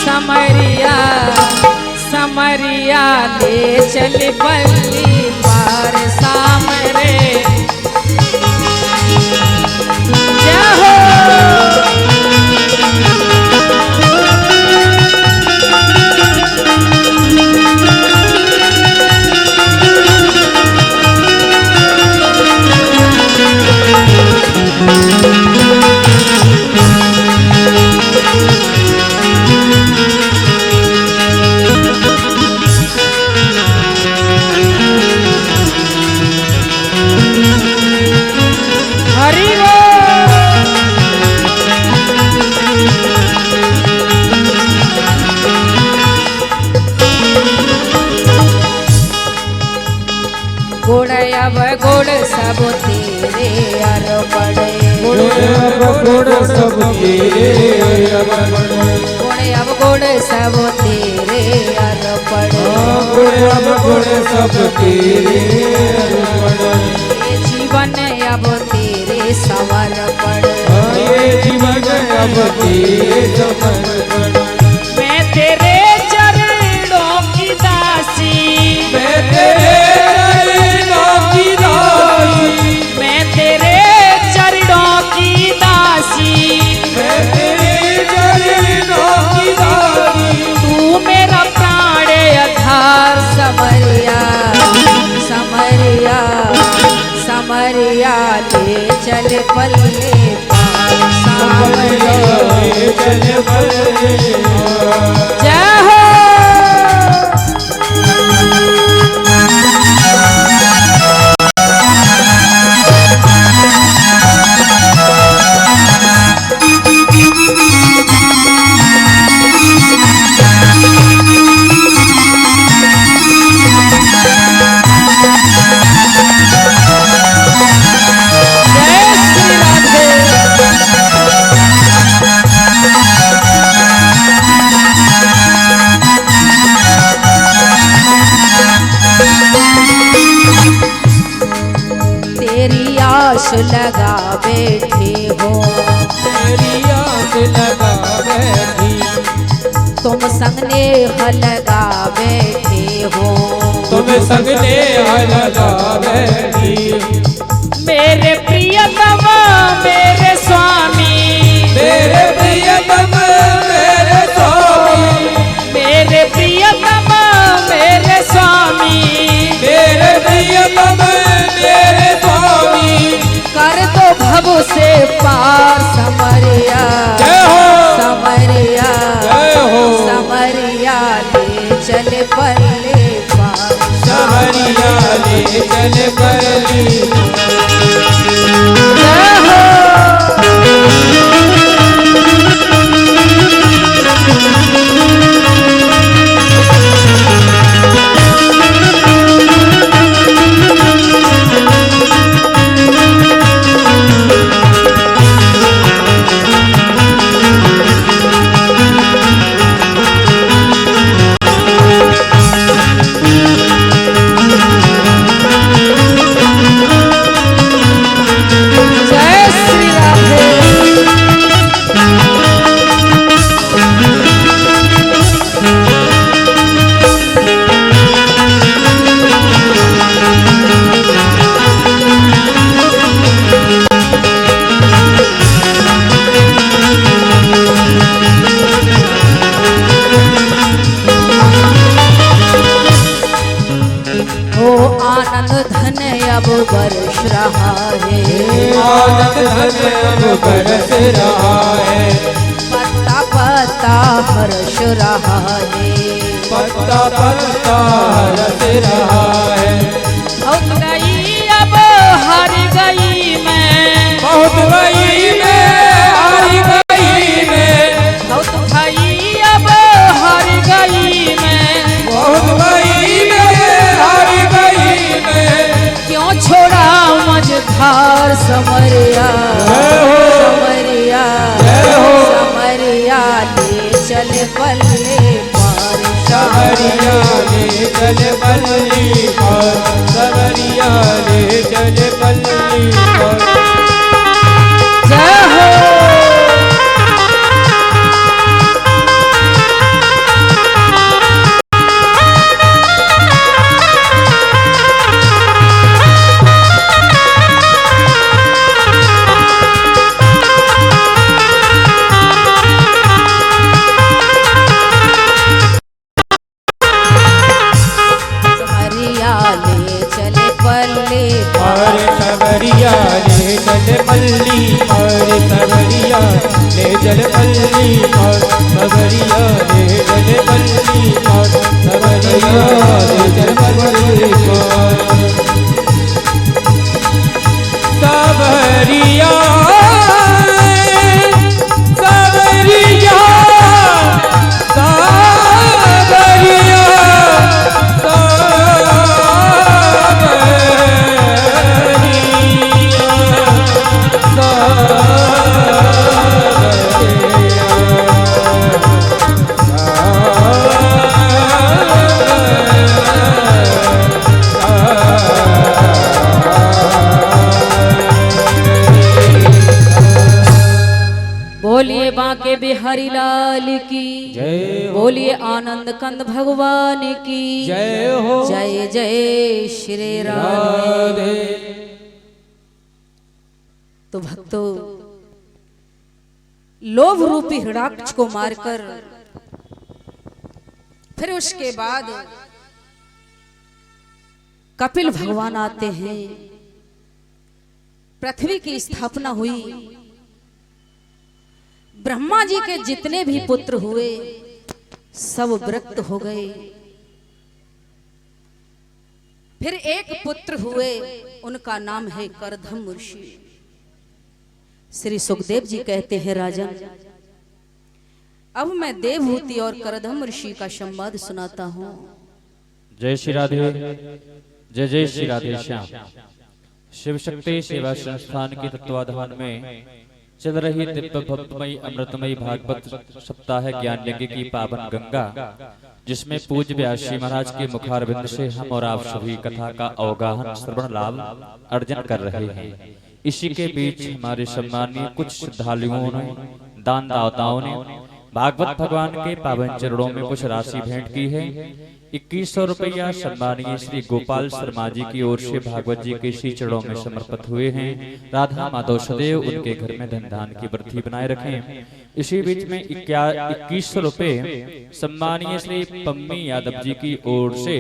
[SPEAKER 1] समरिया समरिया ले चल पल्ली पार सामरे। जय हो। गुण सब तेरे अर्पण
[SPEAKER 2] गुण अवगुण सब तेरे अर्पण
[SPEAKER 1] गुण अवगुण सब तेरे अर्पण
[SPEAKER 2] गुण अवगुण सब तेरे अर्पण
[SPEAKER 1] ये जीवन अब तेरे समर्पण
[SPEAKER 2] ये जीवन अब तेरे समर्पण
[SPEAKER 3] मैं तेरे चरणों की दासी
[SPEAKER 2] मैं तेरे चरणों की दासी
[SPEAKER 3] मैं तेरे चरणों की दासी
[SPEAKER 2] मैं तेरे चरणों की दासी
[SPEAKER 3] तू मेरा प्राण आधार
[SPEAKER 1] समरिया समरिया समरिया ले चल पल्ले पार सावरिया
[SPEAKER 2] चल बल्ले
[SPEAKER 1] जय हो तेरी आस लगा बैठे हो
[SPEAKER 2] तेरी आस लगा बैठी
[SPEAKER 1] तुम संगने लगा बैठे हो
[SPEAKER 2] तुम संगने लगा बैठी
[SPEAKER 3] मेरे प्रियतम मेरे स्वामी
[SPEAKER 2] मेरे प्रियतम मेरे स्वामी
[SPEAKER 3] मेरे प्रियतम मेरे स्वामी
[SPEAKER 2] मेरे प्रियतम मेरे स्वामी
[SPEAKER 1] कर दो भव से पार समरिया
[SPEAKER 2] जय हो
[SPEAKER 1] समरिया
[SPEAKER 2] जय हो
[SPEAKER 1] समरिया ले चल पल्ले पार
[SPEAKER 2] समरिया ले चल बल्ली
[SPEAKER 1] जय हो जय श्री राधे ओ आनंद धन अब बरस रहा है
[SPEAKER 2] आनंद धन अब बरस रहा है
[SPEAKER 1] पत्ता पत्ता हर्ष रहा है
[SPEAKER 2] पत्ता पत्ता रस रहा है
[SPEAKER 3] बहुत गई अब हार गई मैं
[SPEAKER 2] बहुत गई मैं हार गई मैं
[SPEAKER 3] बहुत भाई अब हार गई मैं
[SPEAKER 2] बहुत गई मैं हार गई मैं
[SPEAKER 1] क्यों छोड़ा मझधार समरिया
[SPEAKER 2] जय हो।
[SPEAKER 1] समरिया
[SPEAKER 2] जय हो।
[SPEAKER 1] समरिया ले चल पल्ले पार
[SPEAKER 2] समरिया ले चल बल्ली पर समरिया ले चल बल्ली पर
[SPEAKER 1] जय हो समरिया ले चले पल्ले
[SPEAKER 2] और समरिया ले चल बल्ली और समरिया ले चल बल्ली और समरिया ले चल बल्ली और समरिया ले चल बल्ली पर समरिया समरिया समरिया
[SPEAKER 1] बोलिए बांके बिहारी लाल की
[SPEAKER 2] जय हो।
[SPEAKER 1] बोलिए आनंद कंद भगवान की
[SPEAKER 2] जय हो।
[SPEAKER 1] जय जय श्री राधे।
[SPEAKER 2] राधे।
[SPEAKER 1] तो भक्तों, लोभ रूपी हृदाक्ष को मारकर फिर उसके बाद कपिल भगवान आते हैं। पृथ्वी की स्थापना हुई। ब्रह्मा जी के जितने भी पुत्र हुए सब विरक्त हो गए। फिर एक पुत्र हुए, उनका नाम है करदम ऋषि। श्री सुखदेव जी कहते हैं, राजन अब मैं देवहूति और करदम ऋषि का संवाद सुनाता हूँ।
[SPEAKER 4] जय श्री राधे। जय जय श्री राधे श्याम। शिव शक्ति सेवा संस्थान के तत्वाधान में चल रही दिव्य भक्तमयी अमृतमयी भागवत सप्ताह ज्ञान यज्ञ की पावन गंगा, जिसमें पूज्य व्यास श्री महाराज के मुखारविंद से हम और आप सभी कथा का अवगाहन श्रवण लाभ अर्जन कर रहे हैं। इसी के बीच हमारे सम्मानीय कुछ श्रद्धालुओं ने, दान दाताओं ने भागवत भगवान के पावन चरणों में कुछ राशि भेंट की है। 2100 रुपया सम्मानीय श्री गोपाल शर्मा जी की ओर से भागवत जी के श्री चरणों में समर्पित हुए हैं। राधा माधव सदैव उनके घर में धन धान की वृद्धि बनाए रखें। इसी बीच में 2100 रुपये सम्मानीय श्री पम्मी यादव जी की ओर से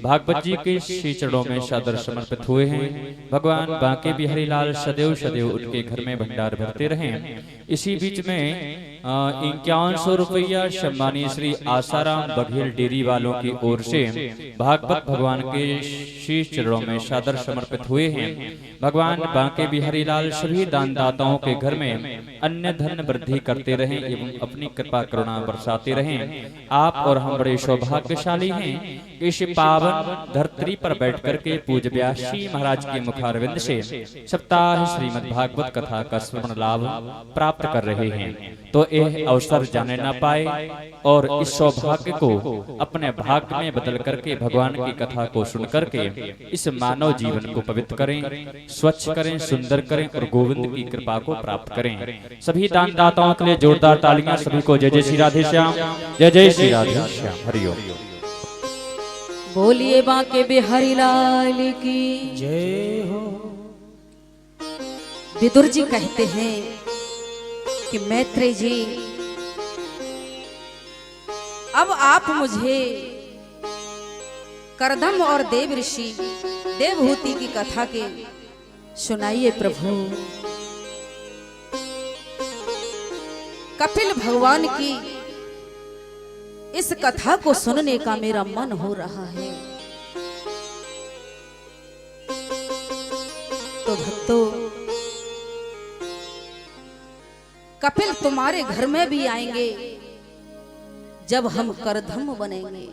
[SPEAKER 4] भागवत जी के श्री चरणों में सादर समर्पित हुए हैं। भगवान बांके बिहारी लाल सदैव सदैव उनके घर में भंडार भरते रहें। इसी बीच में 5100 रुपया सम्मानीय श्री आसाराम बघेल डेरी वालों की ओर से भागवत भगवान के शीश चरणों में सादर समर्पित हुए हैं। भगवान बांके बिहारी लाल सभी दानदाताओं के घर में अन्य धन वृद्धि करते रहें एवं अपनी कृपा करुणा बरसाते रहें। आप और हम बड़े सौभाग्यशाली हैं कि इस पावन धरती पर बैठ करके पूज्य व्यास श्री महाराज के मुखारविंद से सप्ताह श्रीमद् भागवत कथा का श्रवण लाभ प्राप्त कर रहे हैं। तो यह अवसर जाने न पाए और इस सौभाग्य को अपने भाग्य में बदल करके भगवान की कथा को सुन करके इस मानव जीवन को पवित्र करें, स्वच्छ करें, सुंदर करें और गोविंद की कृपा को प्राप्त करें। सभी दानदाताओं के लिए जोरदार तालियां। सभी को जय जय श्री राधे श्याम। जय जय श्री राधे श्याम। हरिओम।
[SPEAKER 1] बोलिए बांके बिहारी लाल की
[SPEAKER 2] जय हो।
[SPEAKER 1] विदुर जी कहते हैं कि मैत्रेय जी, अब आप मुझे करदम और देव ऋषि देवहूति की कथा के सुनाइए प्रभु। कपिल भगवान की इस कथा को सुनने का मेरा मन हो रहा है। तो भक्तों, कपिल तुम्हारे घर में भी आएंगे जब हम करधम बनेंगे।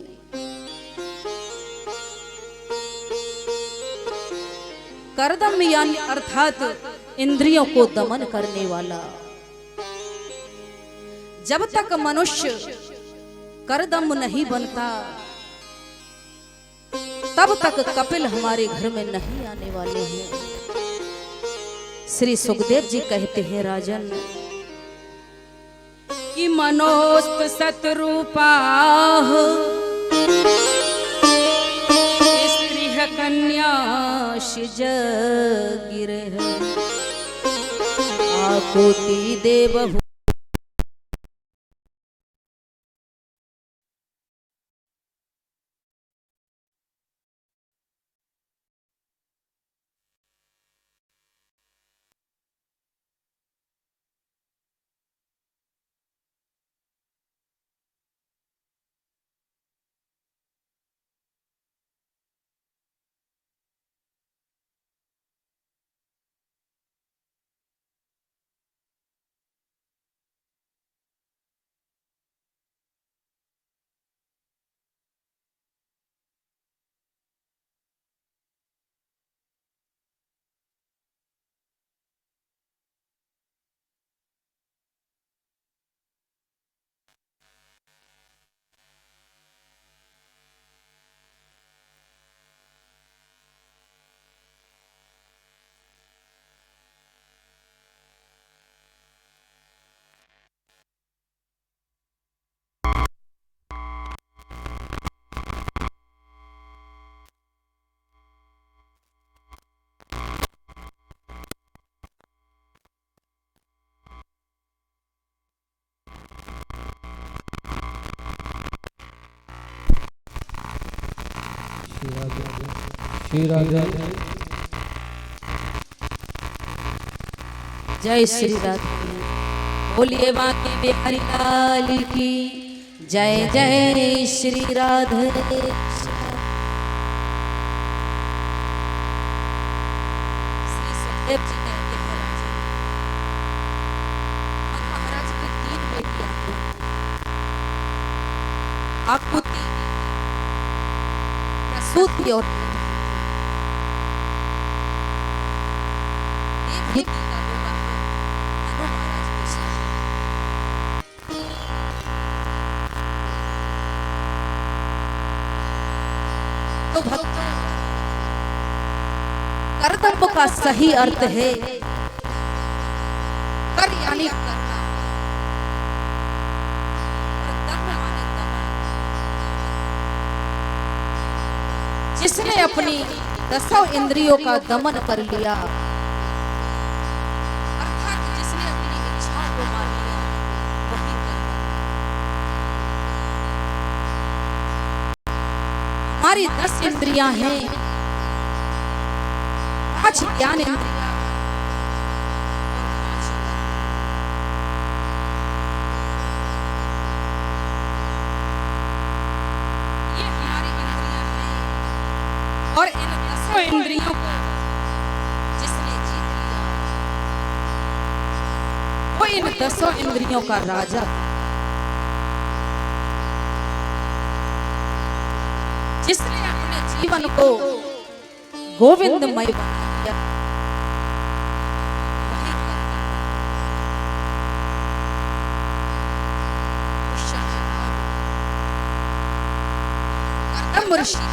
[SPEAKER 1] करदम यानी अर्थात इंद्रियों को दमन करने वाला। जब तक मनुष्य करदम नहीं बनता तब तक कपिल हमारे घर में नहीं आने वाले हैं। श्री सुखदेव जी कहते हैं, राजन कि मनोस्त सतरूपा स्त्री कन्या शिज गिरे आकुति देव
[SPEAKER 2] श्री राधे।
[SPEAKER 1] जय श्री राधे। बोलिए बांके बिहारी लाल की जय। जय श्री राधे। श्री सुखदेव जी कहते हैं राजा, महाराज की 3 बेटियां थीं। आकुति, प्रसूति और देवहूति का विवाह मनु महाराज के साथ। तो भक्तों, कर्तव्य का सही अर्थ है कर यानी करना, और दम माने दमन। जिसने अपनी 10 इंद्रियों का दमन कर लिया, अर्थात जिसने अपनी इच्छाओं को मार लिया, वही कर्ता। हमारी 10 इंद्रियां हैं, 5 ज्ञान इंद्रियां और 5 ये हमारी इंद्रियां हैं। और इन 10 इंद्रियों को जिसने जीत लिया, वो इन 10 इंद्रियों का राजा। जिसने अपने जीवन को गोविंदमय बना दिया, वही कर्तव्य ऋषि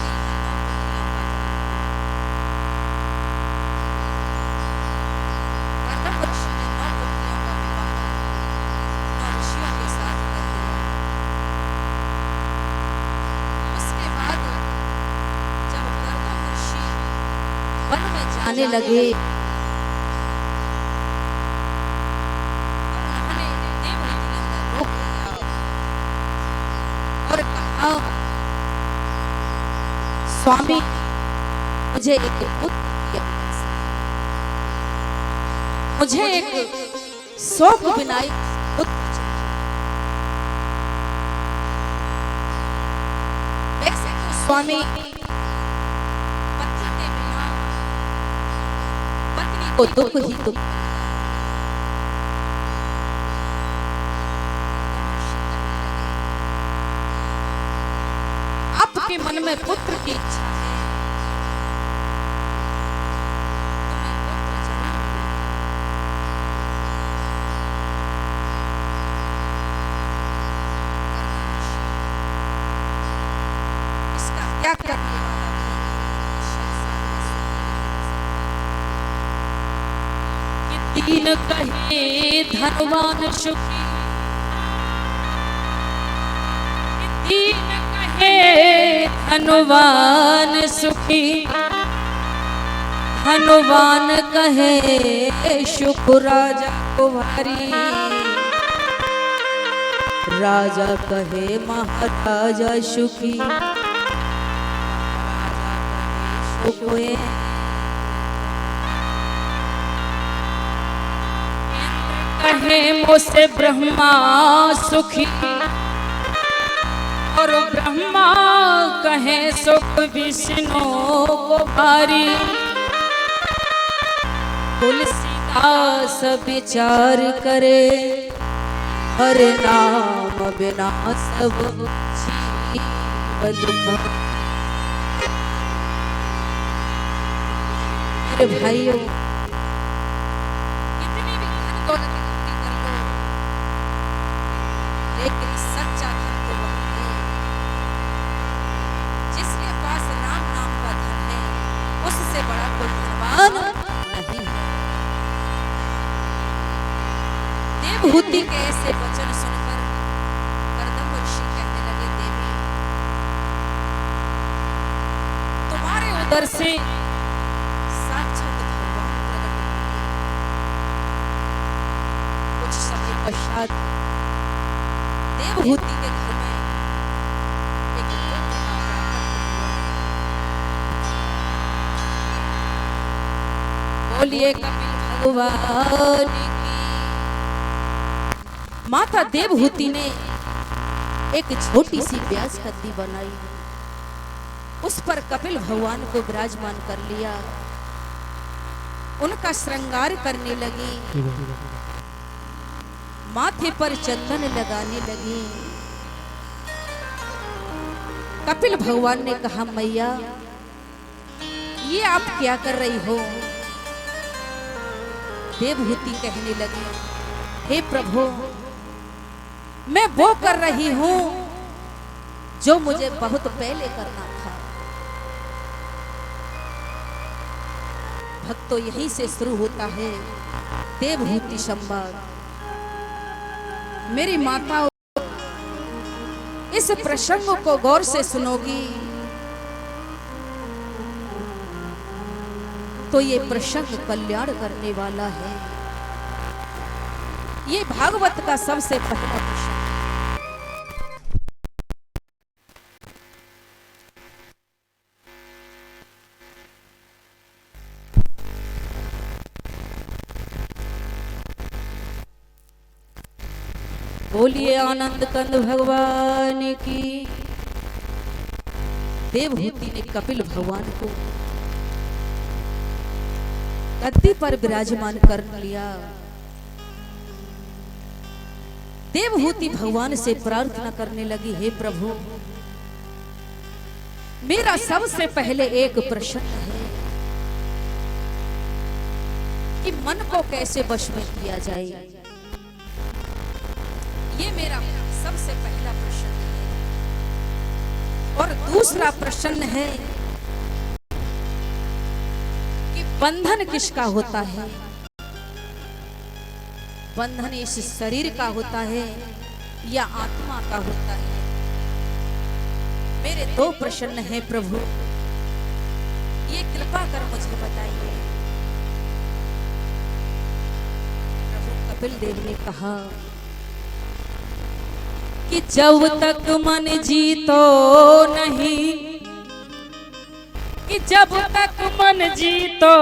[SPEAKER 1] आने लगे। उन्होंने देवहूति के अंदर रोक लिया और कहा, स्वामी मुझे एक पुत्र की आवश्यकता है। मुझे एक शोक विनायक पुत्र चाहिए। वैसे तो स्वामी को दुख ही दुख। आपके मन में पुत्र की इच्छा है, तुम्हें पुत्र जरूर मिलेगा। इसका त्याग करने वाला दीन कहे धनवान सुखी, दीन कहे धनवान सुखी, धनवान कहे सुख राजा को भारी, राजा कहे महाराजा सुखी, राजा कहे सुख कहे मोसे ब्रह्मा सुखी, और ब्रह्मा कहे सुख विष्णु को भारी, तुलसीदास विचार करे हर नाम बिना सब जीव दुख। मेरे भाइयों, कितनी भी धन दौलत इकट्ठी कर लो, लेकिन सच्चा धन तो वही है जिसके पास राम नाम का धन है। उससे बड़ा कोई धनवान नहीं है। देवहूति के ऐसे वचन सुनकर कर्दम ऋषि कहने लगे, देवी तुम्हारे उदर से साक्षात भगवान प्रकट हुए। कुछ समय पश्चात देवहूति के घर में एक पुत्र का प्राकट्य हुआ। बोलिए कपिल भगवान की। माता देवहूति ने एक छोटी सी व्यास गद्दी बनाई, उस पर कपिल भगवान को विराजमान कर लिया, उनका श्रृंगार करने लगी, माथे पर चंदन लगाने लगी। कपिल भगवान ने कहा, मैया ये आप क्या कर रही हो? देवहूति कहने लगी, हे प्रभु, मैं वो कर रही हूं जो मुझे बहुत पहले करना था। भक्त तो यहीं से शुरू होता है। देवहूति संवाद। मेरी माता इस प्रसंग को गौर से सुनोगी तो ये प्रसंग कल्याण करने वाला है। ये भागवत का सबसे पहला प्रसंग। बोलिए आनंद कंद भगवान की। देवहूति ने कपिल भगवान को गद्दी पर विराजमान कर लिया। देवहूति भगवान से प्रार्थना करने लगी, हे प्रभु, मेरा सबसे पहले एक प्रश्न है कि मन को कैसे वश में किया जाए। ये मेरा सबसे पहला प्रश्न है। और दूसरा प्रश्न है कि बंधन किसका होता है? बंधन इस शरीर का होता है या आत्मा का होता है? मेरे दो प्रश्न हैं प्रभु, ये कृपा कर मुझे बताइए। प्रभु कपिल देव ने कहा कि जब तक मन जीतो नहीं, कि जब तक मन जीतो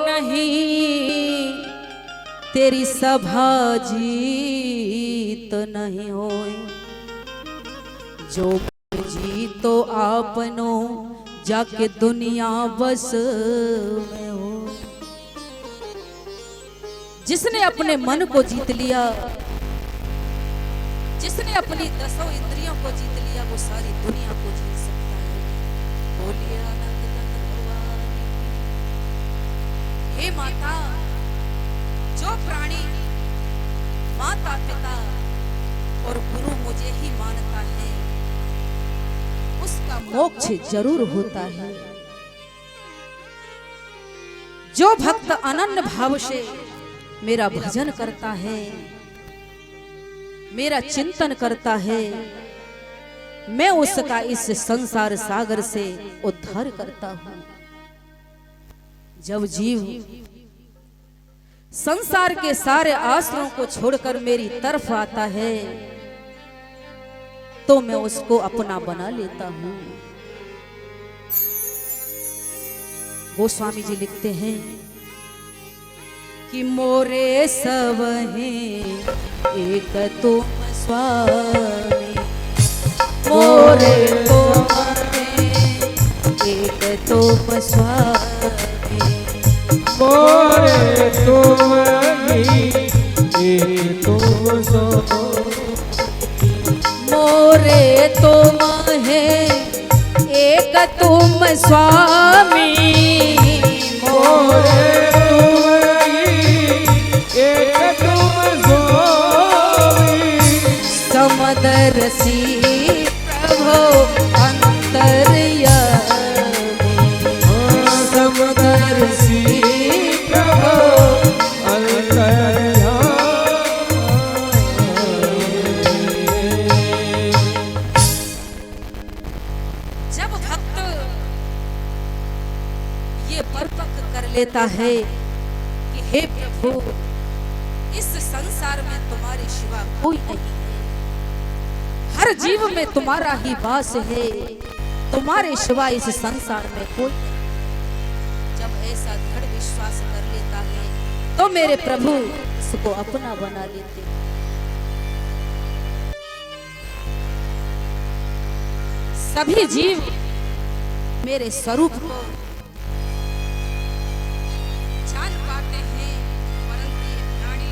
[SPEAKER 1] नहीं, तेरी सभा जीत नहीं होए। जो जीतो आपनो जाके दुनिया बस में हो। जिसने अपने मन को जीत लिया, जिसने अपनी 10 इंद्रियों को जीत लिया, वो सारी दुनिया को जीत सकता है। बोलिए आनंद कंद भगवान की। हे माता, जो प्राणी माता पिता और गुरु मुझे ही मानता है, उसका मोक्ष जरूर होता है। जो भक्त अनन्य भाव से मेरा भजन करता है, मेरा चिंतन करता है, मैं उसका इस संसार सागर से उद्धार करता हूं। जब जीव संसार के सारे आश्रयों को छोड़कर मेरी तरफ आता है तो मैं उसको अपना बना लेता हूं। गोस्वामी जी लिखते हैं कि मोरे सब हैं एक तुम स्वामी, मोरे तुम हैं एक तुम स्वामी,
[SPEAKER 2] मोरे तुम ही एक तुम स्वामी,
[SPEAKER 1] मोरे तुम हैं एक तुम स्वामी,
[SPEAKER 2] मोरे एक तुम स्वामी,
[SPEAKER 1] समदर्शी प्रभो अंतर्यामी, समदर्शी
[SPEAKER 2] प्रभो अंतर्यामी।
[SPEAKER 1] जब भक्त ये परिपक्व कर लेता है कि हे प्रभु, इस संसार में तुम्हारे सिवा कोई नहीं है, हर जीव में तुम्हारा ही वास है, तुम्हारे सिवा इस संसार में कोई नहीं। ऐसा दृढ़ विश्वास कर लेता है तो मेरे प्रभु उसको अपना बना लेते। सभी जीव मेरे स्वरूप को जान पाते हैं, परंतु ये प्राणी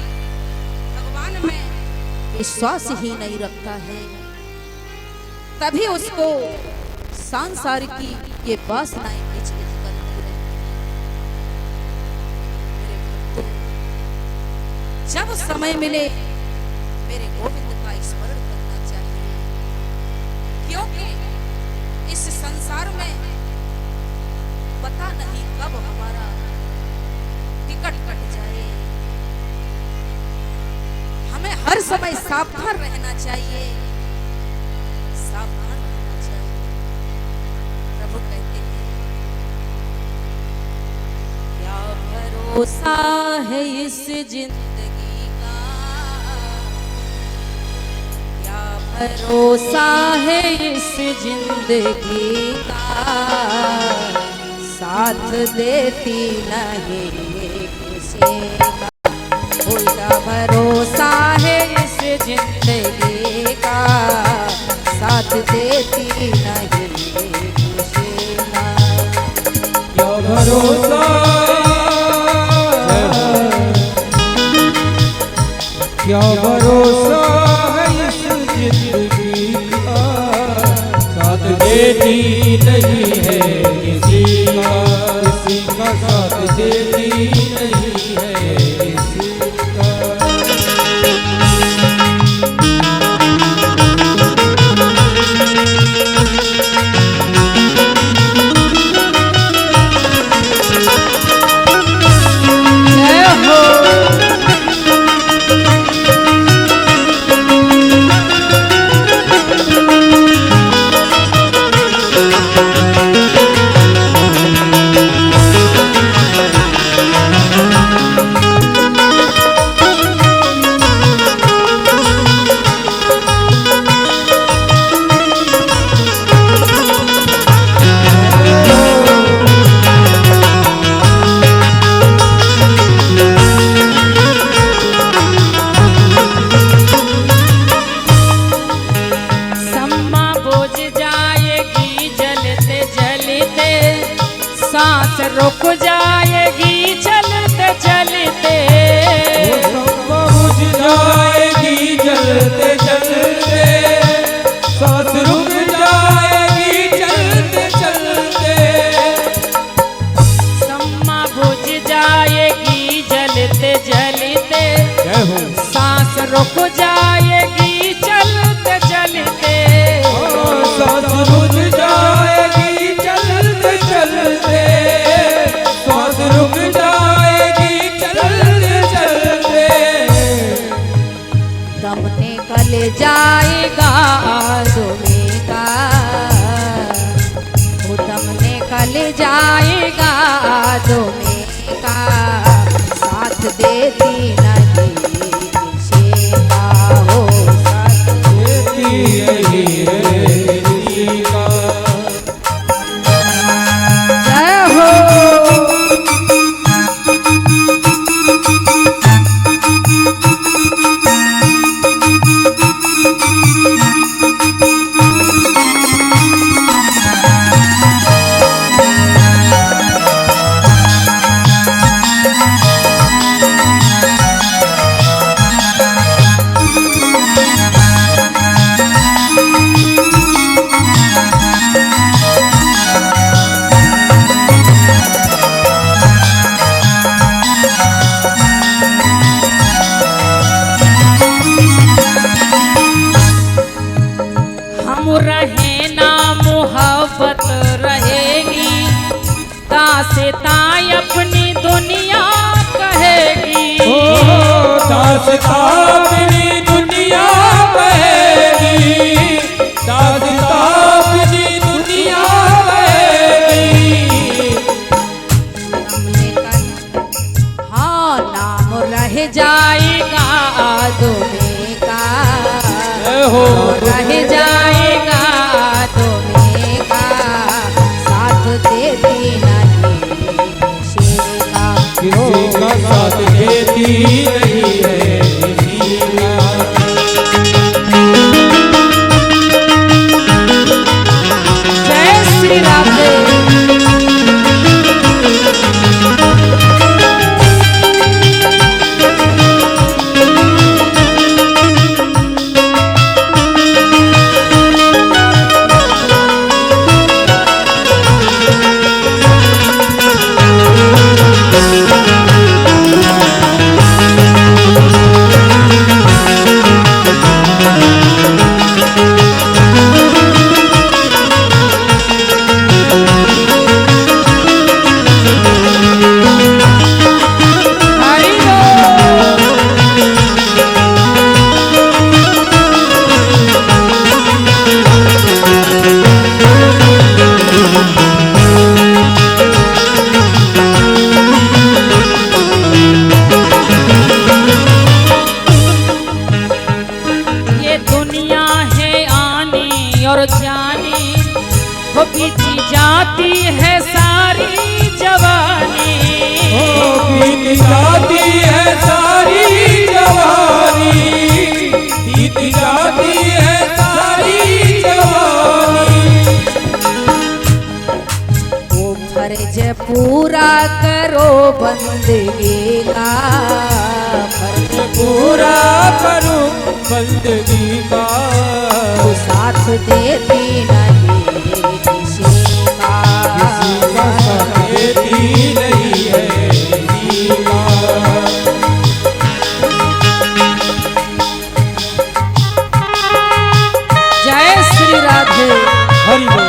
[SPEAKER 1] भगवान में विश्वास ही नहीं रखता है, तभी उसको सांसारिकी ये वासनाएं विचलित करती रहती हैं। जब समय मिले मेरे गोविंद का स्मरण करना चाहिए, क्योंकि इस संसार में पता नहीं कब हमारा टिकट कट जाए। हमें हर समय सावधान रहना चाहिए, सावधान रहना चाहिए। प्रभु कहते हैं क्या भरोसा है इस जिंदगी का, क्या भरोसा है इस जिंदगी का, साथ देती नहीं किसी का। क्या भरोसा है इस जिंदगी का, साथ देती नहीं किसी का।
[SPEAKER 2] क्या भरोसा, क्या भरोसा है इस जिंदगी का, साथ देती नहीं है किसी का, किसी का साथ देती नहीं है किसी का।
[SPEAKER 3] रुक जाएगी चलते चलते,
[SPEAKER 2] बुझ जाएगी जलते जलते, सांस रुक जाएगी चलते चलते,
[SPEAKER 3] सम्मा बुझ जाएगी जलते जलते, सांस रुक जाएगी चलते चलते,
[SPEAKER 2] सांस बुझ जाएगी चलते चलते, सांस रुक जाएगी चलते चलते।
[SPEAKER 1] दम निकल जाएगा तुम्हें का, वो दम निकल जाएगा तुम्हें का, साथ देती नहीं किसी का, हो साथ
[SPEAKER 2] देती यही है किसी का।
[SPEAKER 1] जय हो।
[SPEAKER 3] रहे ना मोहब्बत रहेगी, तासे ताई अपनी दुनिया कहेगी,
[SPEAKER 2] दासता अपनी दुनिया कहेगी, दासता अपनी दुनिया कहेगी।
[SPEAKER 1] हाँ नाम रह जाएगा तुम्हें का, रह जाएगा तुम्हें का, साथ देती नहीं किसी
[SPEAKER 2] का साथ देती नहीं है किसी का।
[SPEAKER 1] जय श्री राधे।
[SPEAKER 3] और जानी वो बीती जाती है सारी जवानी,
[SPEAKER 2] बीत जाती है सारी जवानी, बीत जाती है सारी जवानी।
[SPEAKER 1] वो फर्ज पूरा करो बंदगी का, फर्ज
[SPEAKER 2] पूरा करो बंदगी का,
[SPEAKER 1] तो साथ देती नहीं किसी का,
[SPEAKER 2] किसी का साथ देती नहीं है किसी का।
[SPEAKER 1] जय श्री राधे।
[SPEAKER 2] हरि बोल।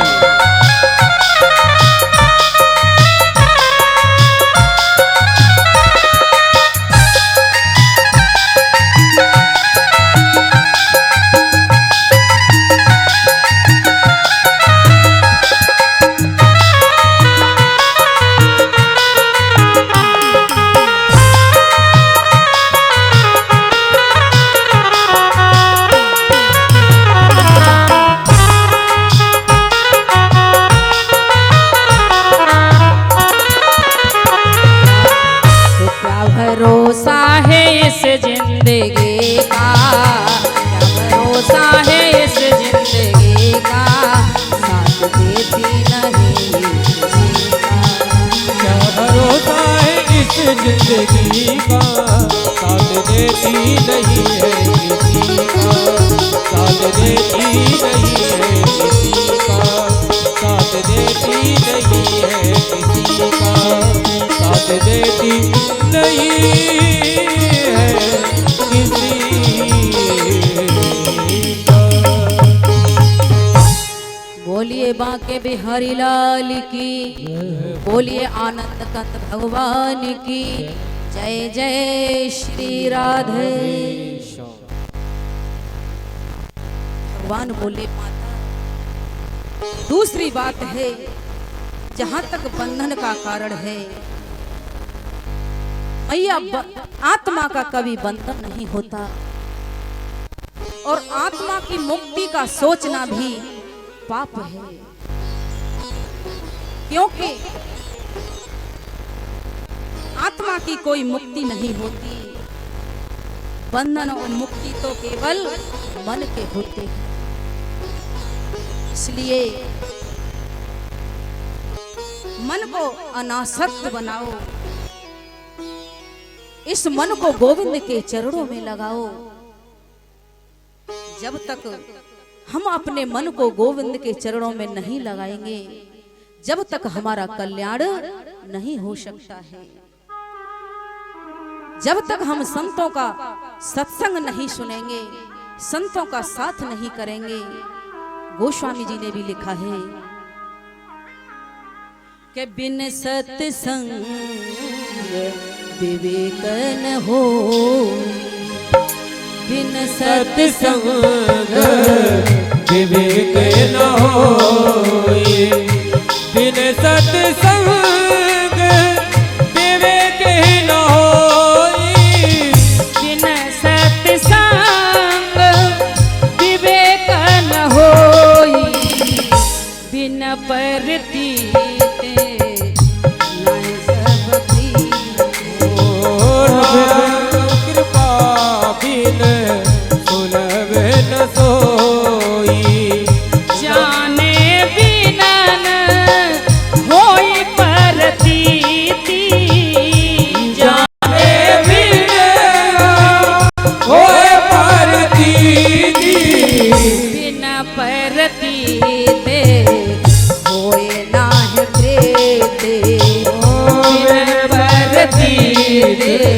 [SPEAKER 3] भरोसा है इस जिंदगी का, क्या भरोसा है इस जिंदगी का,
[SPEAKER 1] साथ देती नहीं किसी का,
[SPEAKER 2] क्या भरोसा है इस जिंदगी का, साथ देती नहीं है किसी का, साथ देती नहीं है किसी का, साथ देती नहीं है किसी का, साथ देती नहीं है किसी का।
[SPEAKER 1] बोलिए बांके बिहारी लाल की, बोलिए आनंद कंद भगवान की जय। जय श्री राधे। भगवान बोले माता, दूसरी बात है, जहां तक बंधन का कारण है मैया, आत्मा का कभी बंधन नहीं होता, और आत्मा की मुक्ति का सोचना भी पाप है, क्योंकि आत्मा की कोई मुक्ति नहीं होती, बंधन और मुक्ति तो केवल मन के होते हैं। इसलिए मन को अनासक्त बनाओ, इस मन को गोविंद के चरणों में लगाओ। जब तक हम अपने मन को गोविंद के चरणों में नहीं लगाएंगे, जब तक हमारा कल्याण नहीं हो सकता है। जब तक हम संतों का सत्संग नहीं सुनेंगे, संतों का साथ नहीं करेंगे। गोस्वामी जी ने भी लिखा है कि बिन सत्संग विवेक न हो, बिन
[SPEAKER 2] सत्संग विवेक न होए, बिन सत्संग विवेक न होए,
[SPEAKER 3] बिन सत्संग विवेक न होई, बिन परतीत
[SPEAKER 1] नहीं सब प्रीत हो।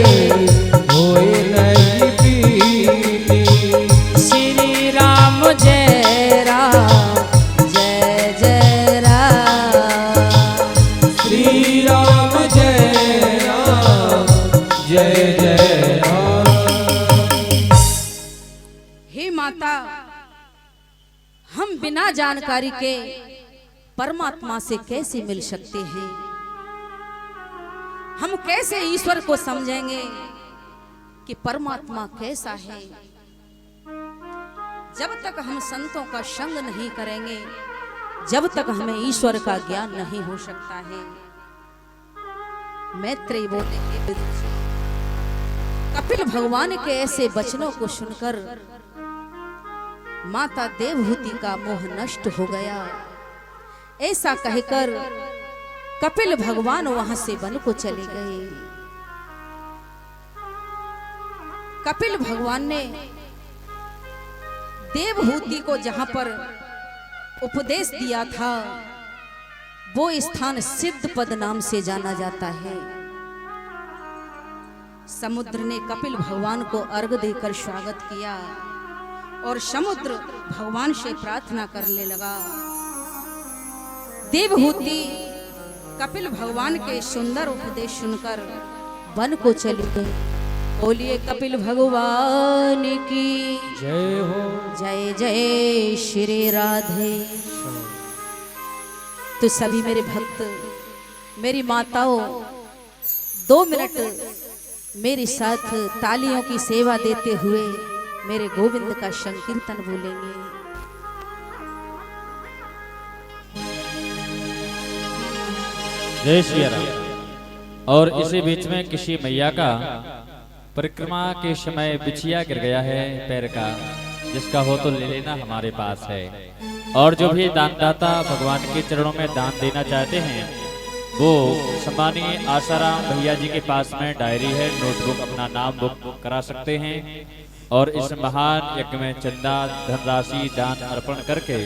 [SPEAKER 2] होए नहीं पीती।
[SPEAKER 3] श्री राम जय राम
[SPEAKER 1] जय जय राम।
[SPEAKER 2] श्री राम जय राम जय जय राम।
[SPEAKER 1] हे माता, हम बिना जानकारी के परमात्मा से कैसे मिल सकते हैं? हम कैसे ईश्वर को समझेंगे कि परमात्मा कैसा है? जब तक हम संतों का संग नहीं करेंगे, जब तक हमें ईश्वर का ज्ञान नहीं हो सकता है। मैत्रेयी बोले, कपिल भगवान के ऐसे वचनों को सुनकर माता देवहूति का मोह नष्ट हो गया। ऐसा कहकर कपिल भगवान वहां से वन को चले गए। कपिल भगवान ने देवहूति को जहां पर उपदेश दिया था, वो स्थान सिद्धपद नाम से जाना जाता है। समुद्र ने कपिल भगवान को अर्घ देकर स्वागत किया और समुद्र भगवान से प्रार्थना करने लगा। देवहूति कपिल भगवान के सुंदर उपदेश सुनकर वन को चली गई। बोलिए कपिल भगवान की
[SPEAKER 2] जय हो।
[SPEAKER 1] जय जय श्री राधे। तो सभी मेरे भक्त, मेरी माताओं, 2 मिनट मेरे साथ तालियों की सेवा देते हुए मेरे गोविंद का संकीर्तन बोलेंगे।
[SPEAKER 4] जय श्री राम। और इसी बीच में किसी मैया का परिक्रमा के समय बिछिया गिर गया है पैर का, जिसका हो तो ले लेना, हमारे पास है। और जो भी दानदाता भगवान के चरणों में दान देना चाहते हैं, वो सम्मानीय आसाराम भैया जी के पास में डायरी है, नोटबुक, अपना नाम बुक करा सकते हैं। और इस महान यज्ञ में चंदा धनराशि दान अर्पण करके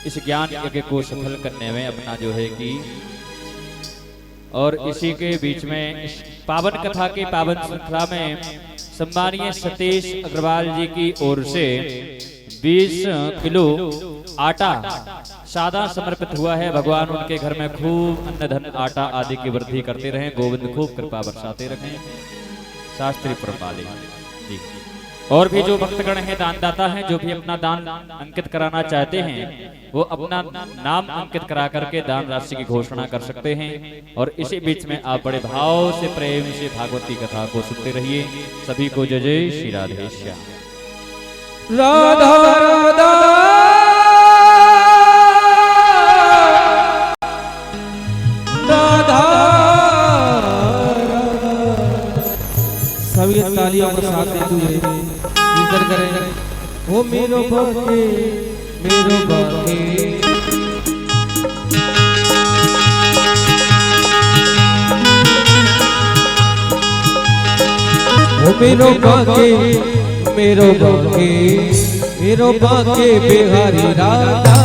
[SPEAKER 4] इस ज्ञान यज्ञ को सफल करने में अपना जो है कि, और इसी के बीच में इस पावन कथा के पावन श्रृंखला में सम्मानीय सतीश अग्रवाल जी की ओर से 20 किलो आटा सादा समर्पित हुआ है। भगवान उनके घर में खूब अन्न धन आटा आदि की वृद्धि करते रहें, गोविंद खूब कृपा बरसाते रखें। शास्त्री परपाले जी। और भी जो भक्तगण हैं, दानदाता हैं, जो भी अपना दान अंकित कराना चाहते हैं, वो अपना नाम अंकित करा करके दान राशि की घोषणा कर सकते हैं। और इसी बीच में आप बड़े भाव से प्रेम से भागवती कथा को सुनते रहिए। सभी को जय जय श्री राधे श्याम।
[SPEAKER 2] राधा राधा राधा सभी तालियों के साथ देते हुए कीर्तन करें। ओ मेरो बाके, मेरो बाके, ओ मेरो बाके, मेरो बाके, मेरो बाके बिहारी राधा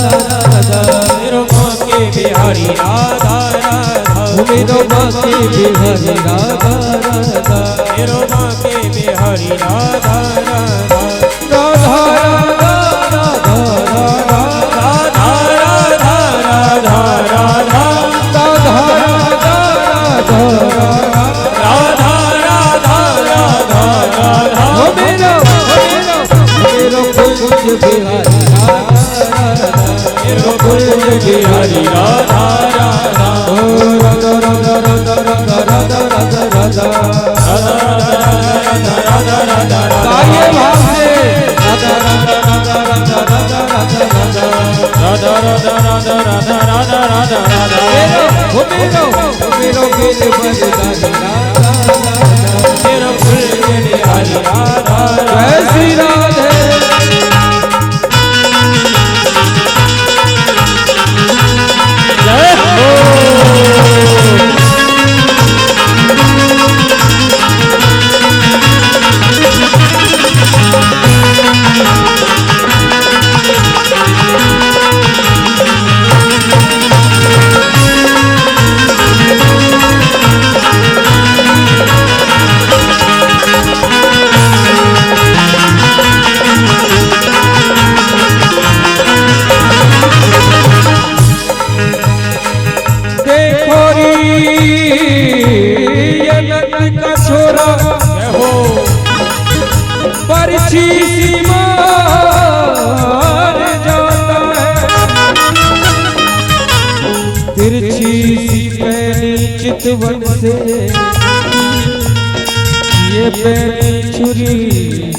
[SPEAKER 2] राधा, मेरो बाके बिहारी राधा राधा, ओ मेरो बाके बिहारी राधा राधा, मेरो बाके बिहारी राधा राधा, राधा राधा राधा राधा राधा राधा राधा राधा राधा राधा, ओ मेरो कुंज बिहारी राधा, मेरो कुंज बिहारी राधा राधा, ओ राधा राधा राधा राधा राधा राधा राधा राधा राधा, गाइए भाव से राधा राधा राधा राधा राधा राधा राधा राधा राधा राधा राधा राधा राधा, मेरो गिर बजदारी राधा राधा, मेरो कुंज बिहारी राधा। जय श्री राधे। जय हो। राम जय हो बरछी मार जाता है तिरछी सी पैनी चितवन से ये पैनी छुरी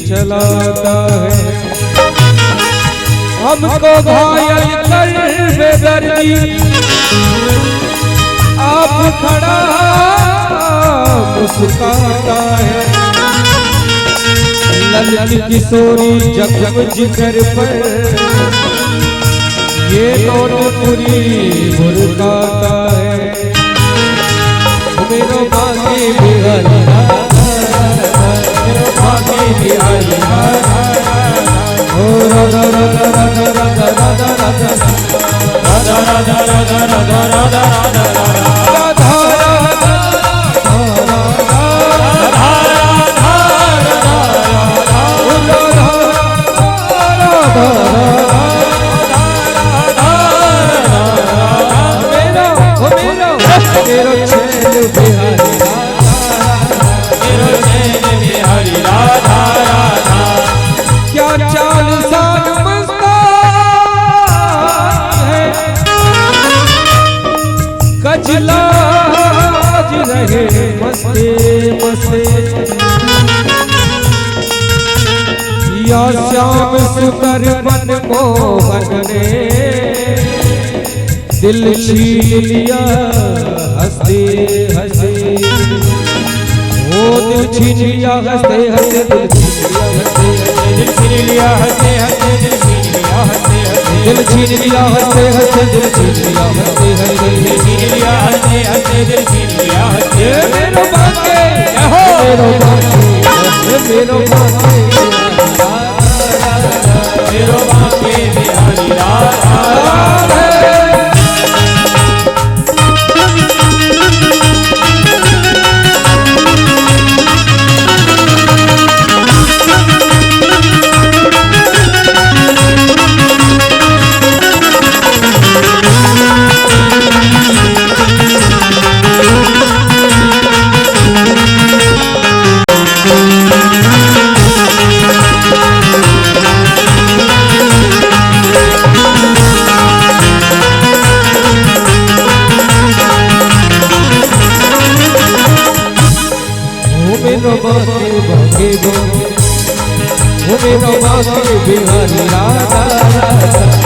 [SPEAKER 2] चलाता है हमको घायल कर बेदर्दी आप खड़ा मुस्काता है ललित किशोरी जख्म जिगर पर ये नौनपुरी मुर्गाता है मेरो भागे बिहारी मेरो भागे बिहारी ओ राधा राधा राधा राधा राधा राधा राधा राधा राधा राधा राधा लाज रहे मस्ते मस्ते या श्याम सुकर मन मोहन ने दिल छीन लिया हंसते हंसते वो दिल छीन लिया हंसते हंसते दिल छीन लिया हंसते हंसते दिल छीन लिया हंसते हंसते दिल छीन लिया हंसते हंसते दिल छीन लिया हंसते हंसते दिल छीन लिया हंसते मेरो बाके मेरो बाके मेरो बाके मेरो बाके बिहारी राधा मेरो बाके बिहारी राधा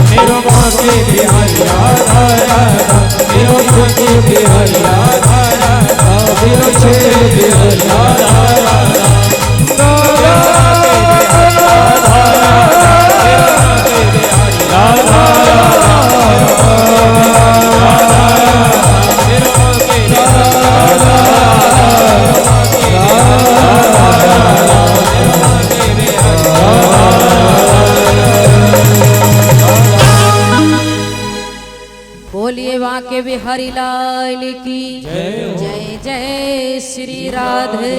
[SPEAKER 2] मेरो बाके बिहारी राधा मेरो बाके बिहारी राधा मेरो छेड़ बिहारी राधा
[SPEAKER 1] बोलिए वाके बिहारी लाल की जय जय श्री राधे।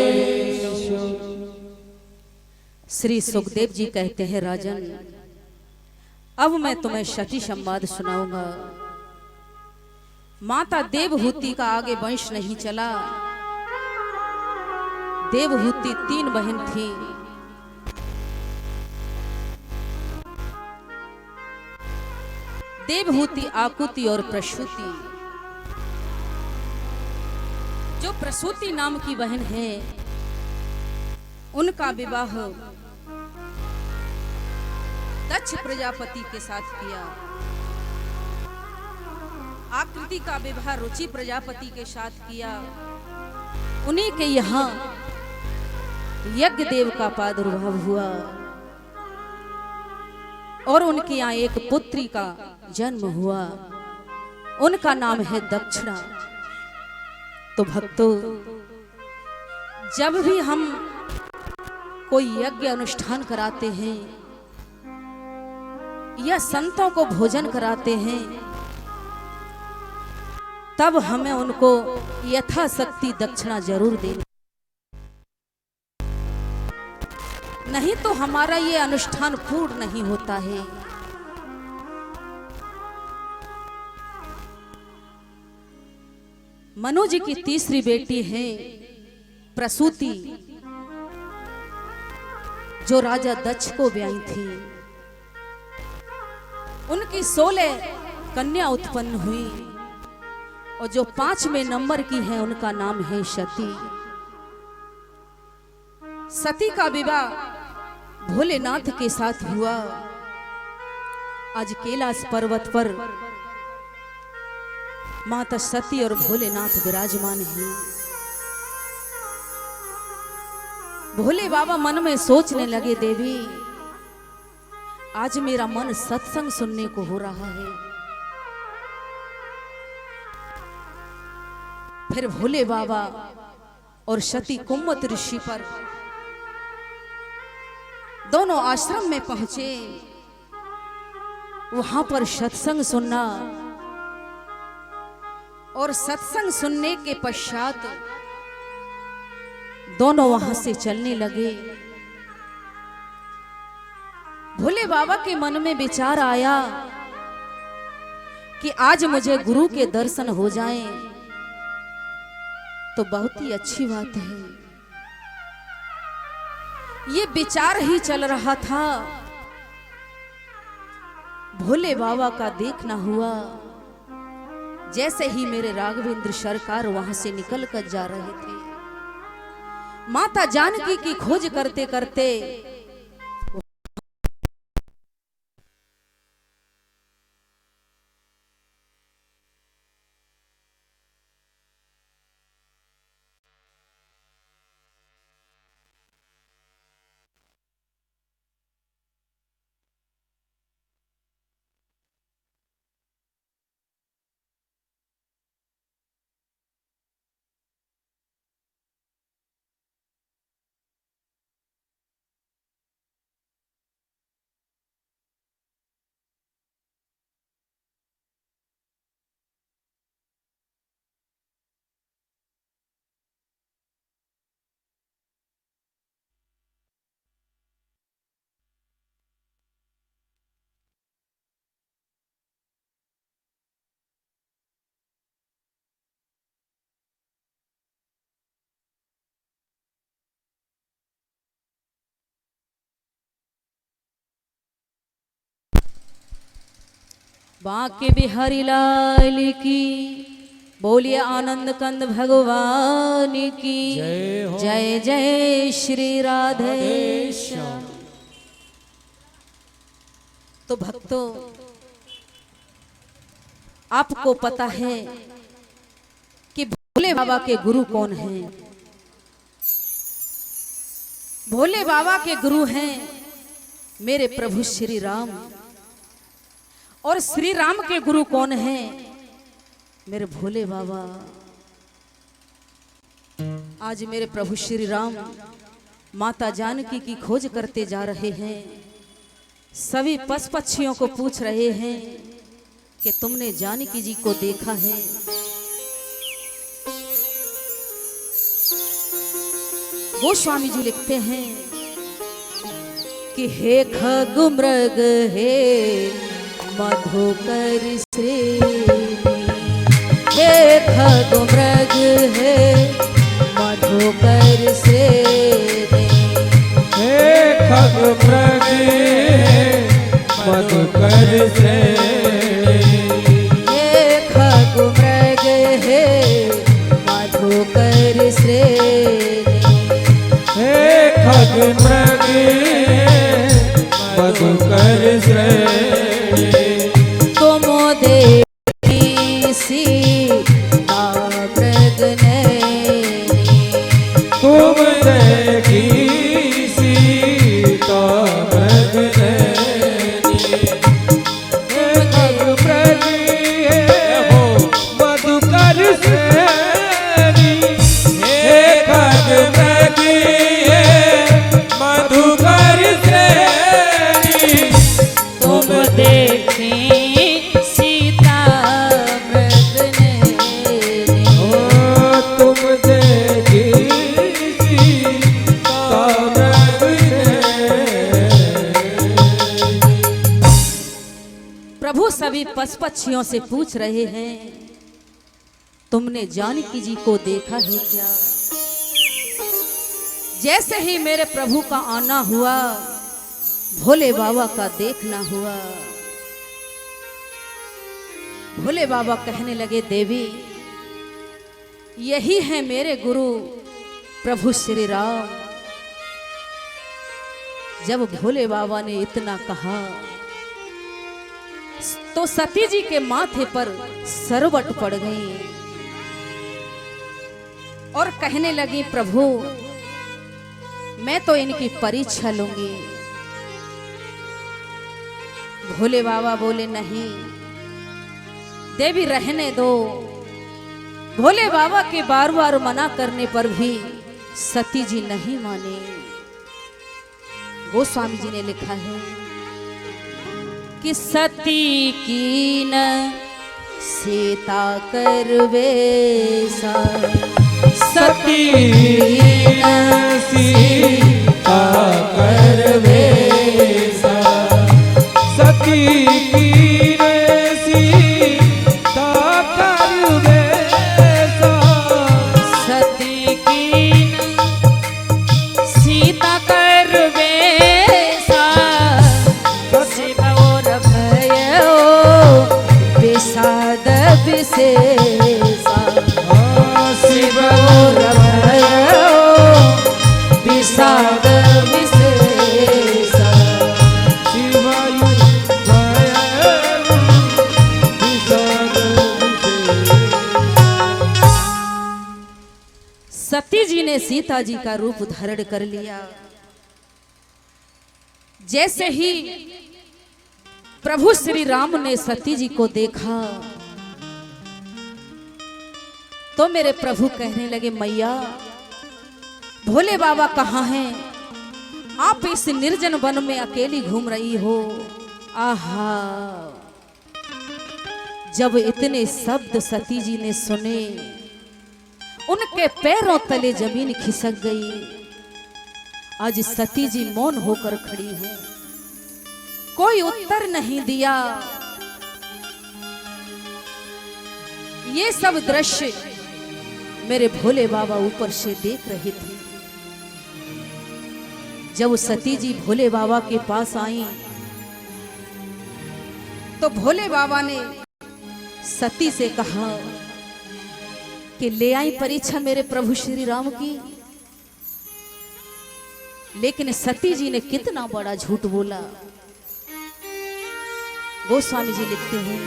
[SPEAKER 1] श्री सुखदेव जी कहते हैं राजन अब मैं तुम्हें सती संवाद सुनाऊंगा। माता देवहूति का आगे वंश नहीं चला। देवहूति 3 बहन थी। देवहूति, आकुति और प्रसूति। जो प्रसूति नाम की बहन है उनका विवाह दक्ष प्रजापति के साथ किया। आकृति का विवाह रुचि प्रजापति के साथ किया। उन्हीं के यहाँ यज्ञ देव का प्रादुर्भाव हुआ और उनके यहाँ एक पुत्री का जन्म हुआ। उनका नाम है दक्षिणा। तो भक्तों, जब भी हम कोई यज्ञ अनुष्ठान कराते हैं या संतों को भोजन कराते हैं तब हमें उनको यथाशक्ति दक्षिणा जरूर देनी, नहीं तो हमारा ये अनुष्ठान पूर्ण नहीं होता है। मनु जी की तीसरी बेटी है प्रसूति जो राजा दक्ष को ब्याई थी, उनकी 16 कन्या उत्पन्न हुई और जो 5वें नंबर की है उनका नाम है सती। सती का विवाह भोलेनाथ के साथ हुआ। आज कैलाश पर्वत पर माता सती और भोलेनाथ विराजमान हैं। भोले बाबा मन में सोचने लगे, देवी आज मेरा मन सत्संग सुनने को हो रहा है। फिर भोले बाबा और सती कुम्मत ऋषि पर दोनों आश्रम में पहुंचे। वहां पर सत्संग सुनना और सत्संग सुनने के पश्चात दोनों वहां से चलने लगे। भोले बाबा के मन में विचार आया कि आज मुझे गुरु के दर्शन हो जाएं तो बहुत ही अच्छी बात है। ये विचार ही चल रहा था, भोले बाबा का देखना हुआ। जैसे ही मेरे राघवेंद्र सरकार वहां से निकल कर जा रहे थे, माता जानकी की खोज करते करते बांके बिहारी लाल की बोलिए, आनंद कंद भगवान की जय जय श्री राधे श्याम। तो भक्तों, आपको पता है कि भोले बाबा के गुरु कौन हैं? भोले बाबा के गुरु हैं मेरे प्रभु श्री राम। और श्री राम के गुरु कौन हैं? मेरे भोले बाबा। आज मेरे प्रभु श्री राम माता जानकी की खोज करते जा रहे हैं। सभी पशु पक्षियों को पूछ रहे हैं कि तुमने जानकी जी को देखा है? गोस्वामी जी लिखते हैं कि हे खगमृग हे मधुकर श्रेणी, हे खगमृग हे मधुकर श्रेणी,
[SPEAKER 2] हे खगमृग मधुकर श्रेणी,
[SPEAKER 1] हे खगमृग हे मधुकर श्रेणी,
[SPEAKER 2] हे खगमृग मधुकर श्रेणी।
[SPEAKER 1] तुम देखी सीता मृग नैनी,
[SPEAKER 2] तुम देखी सीता मृग नैनी, हे खगमृग हो मधुकर श्रेणी, हे खगमृग मधुकर श्रेणी।
[SPEAKER 1] तुम देखी सीता मृग नैनी,
[SPEAKER 2] ओ तुम देखी सीता मृग नैनी।
[SPEAKER 1] प्रभु सभी पशु पक्षियों से पूछ रहे हैं, तुमने जानकी जी को देखा है क्या? जैसे ही मेरे प्रभु का आना हुआ, भोले बाबा का देखना हुआ, भोले बाबा कहने लगे, देवी यही है मेरे गुरु प्रभु श्री राम। जब भोले बाबा ने इतना कहा तो सती जी के माथे पर सरवट पड़ गई और कहने लगी, प्रभु मैं तो इनकी परीक्षा लूंगी। भोले बाबा बोले, नहीं देवी रहने दो। भोले बाबा के बार बार मना करने पर भी सती जी नहीं माने। गोस्वामी जी ने लिखा है कि सती की न सीता करवेसा,
[SPEAKER 2] सती न सीता करवेसा, सती की न सीता करवेसा,
[SPEAKER 3] सती की न सीता करवेसा, शिव और भयो
[SPEAKER 1] विषाद विशेषा,
[SPEAKER 2] शिव
[SPEAKER 1] और भयो विषाद विशेषा।
[SPEAKER 2] शिवायु
[SPEAKER 1] सती जी ने सीता जी का रूप धारण कर लिया। जैसे ही प्रभु श्री राम ने सती जी को देखा तो मेरे प्रभु कहने लगे, मैया भोले बाबा कहाँ हैं? आप इस निर्जन वन में अकेली घूम रही हो। आहा, जब इतने शब्द सती जी ने सुने, उनके पैरों तले जमीन खिसक गई। आज सती जी मौन होकर खड़ी है, कोई उत्तर नहीं दिया। ये सब दृश्य मेरे भोले बाबा ऊपर से देख रहे थे। जब सती जी भोले बाबा के पास आई तो भोले बाबा ने सती से कहा कि ले आई परीक्षा मेरे प्रभु श्री राम की। लेकिन सती जी ने कितना बड़ा झूठ बोला। गोस्वामी जी लिखते हैं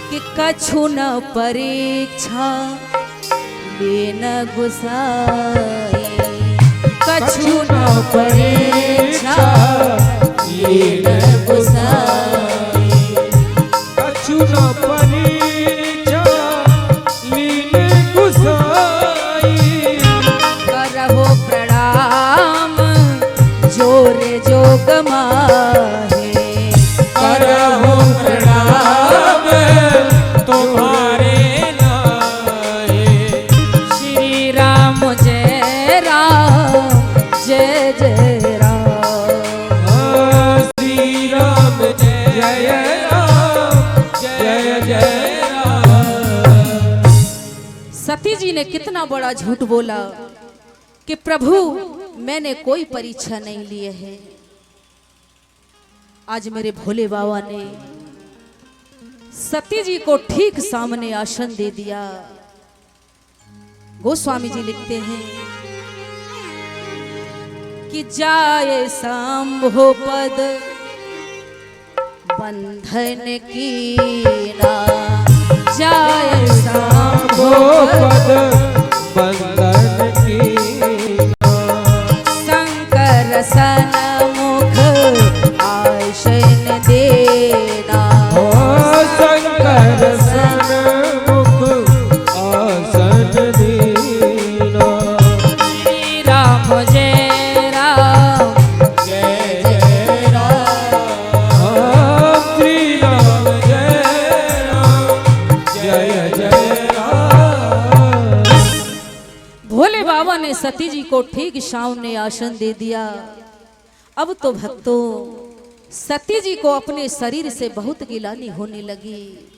[SPEAKER 1] कि कछु न परीक्षा लेन गुसाई, कछु न परीक्षा लेन गुसाई,
[SPEAKER 2] कछु न परीक्षा लीन गुसाई,
[SPEAKER 1] करहो प्रणाम जोरे जोग माहे,
[SPEAKER 2] करहु प्रणाम तुम्हारे नाहे,
[SPEAKER 1] श्री राम जय राम जय जय राम,
[SPEAKER 2] श्री राम जय राम जय जय राम।
[SPEAKER 1] सती जी ने कितना बड़ा झूठ बोला कि प्रभु मैंने कोई परीक्षा नहीं लिए है। आज मेरे भोले बाबा ने सती जी को ठीक सामने आसन दे दिया। गोस्वामी जी लिखते हैं कि जाए शंभो पद बंधन कीना, जाए शंभो
[SPEAKER 2] पद
[SPEAKER 1] पद
[SPEAKER 2] बंधन कीना,
[SPEAKER 1] शंकर सन्मुख आसन देना,
[SPEAKER 2] शंकर सन्मुख आसन दीना,
[SPEAKER 1] श्री राम जय राम
[SPEAKER 2] जय जय राम, श्री राम जय राम जय जय राम।
[SPEAKER 1] भोले बाबा ने सती जी को ठीक सामने आसन दे दिया। अब तो भक्तों सती जी को अपने शरीर से बहुत गिलानी होने लगी।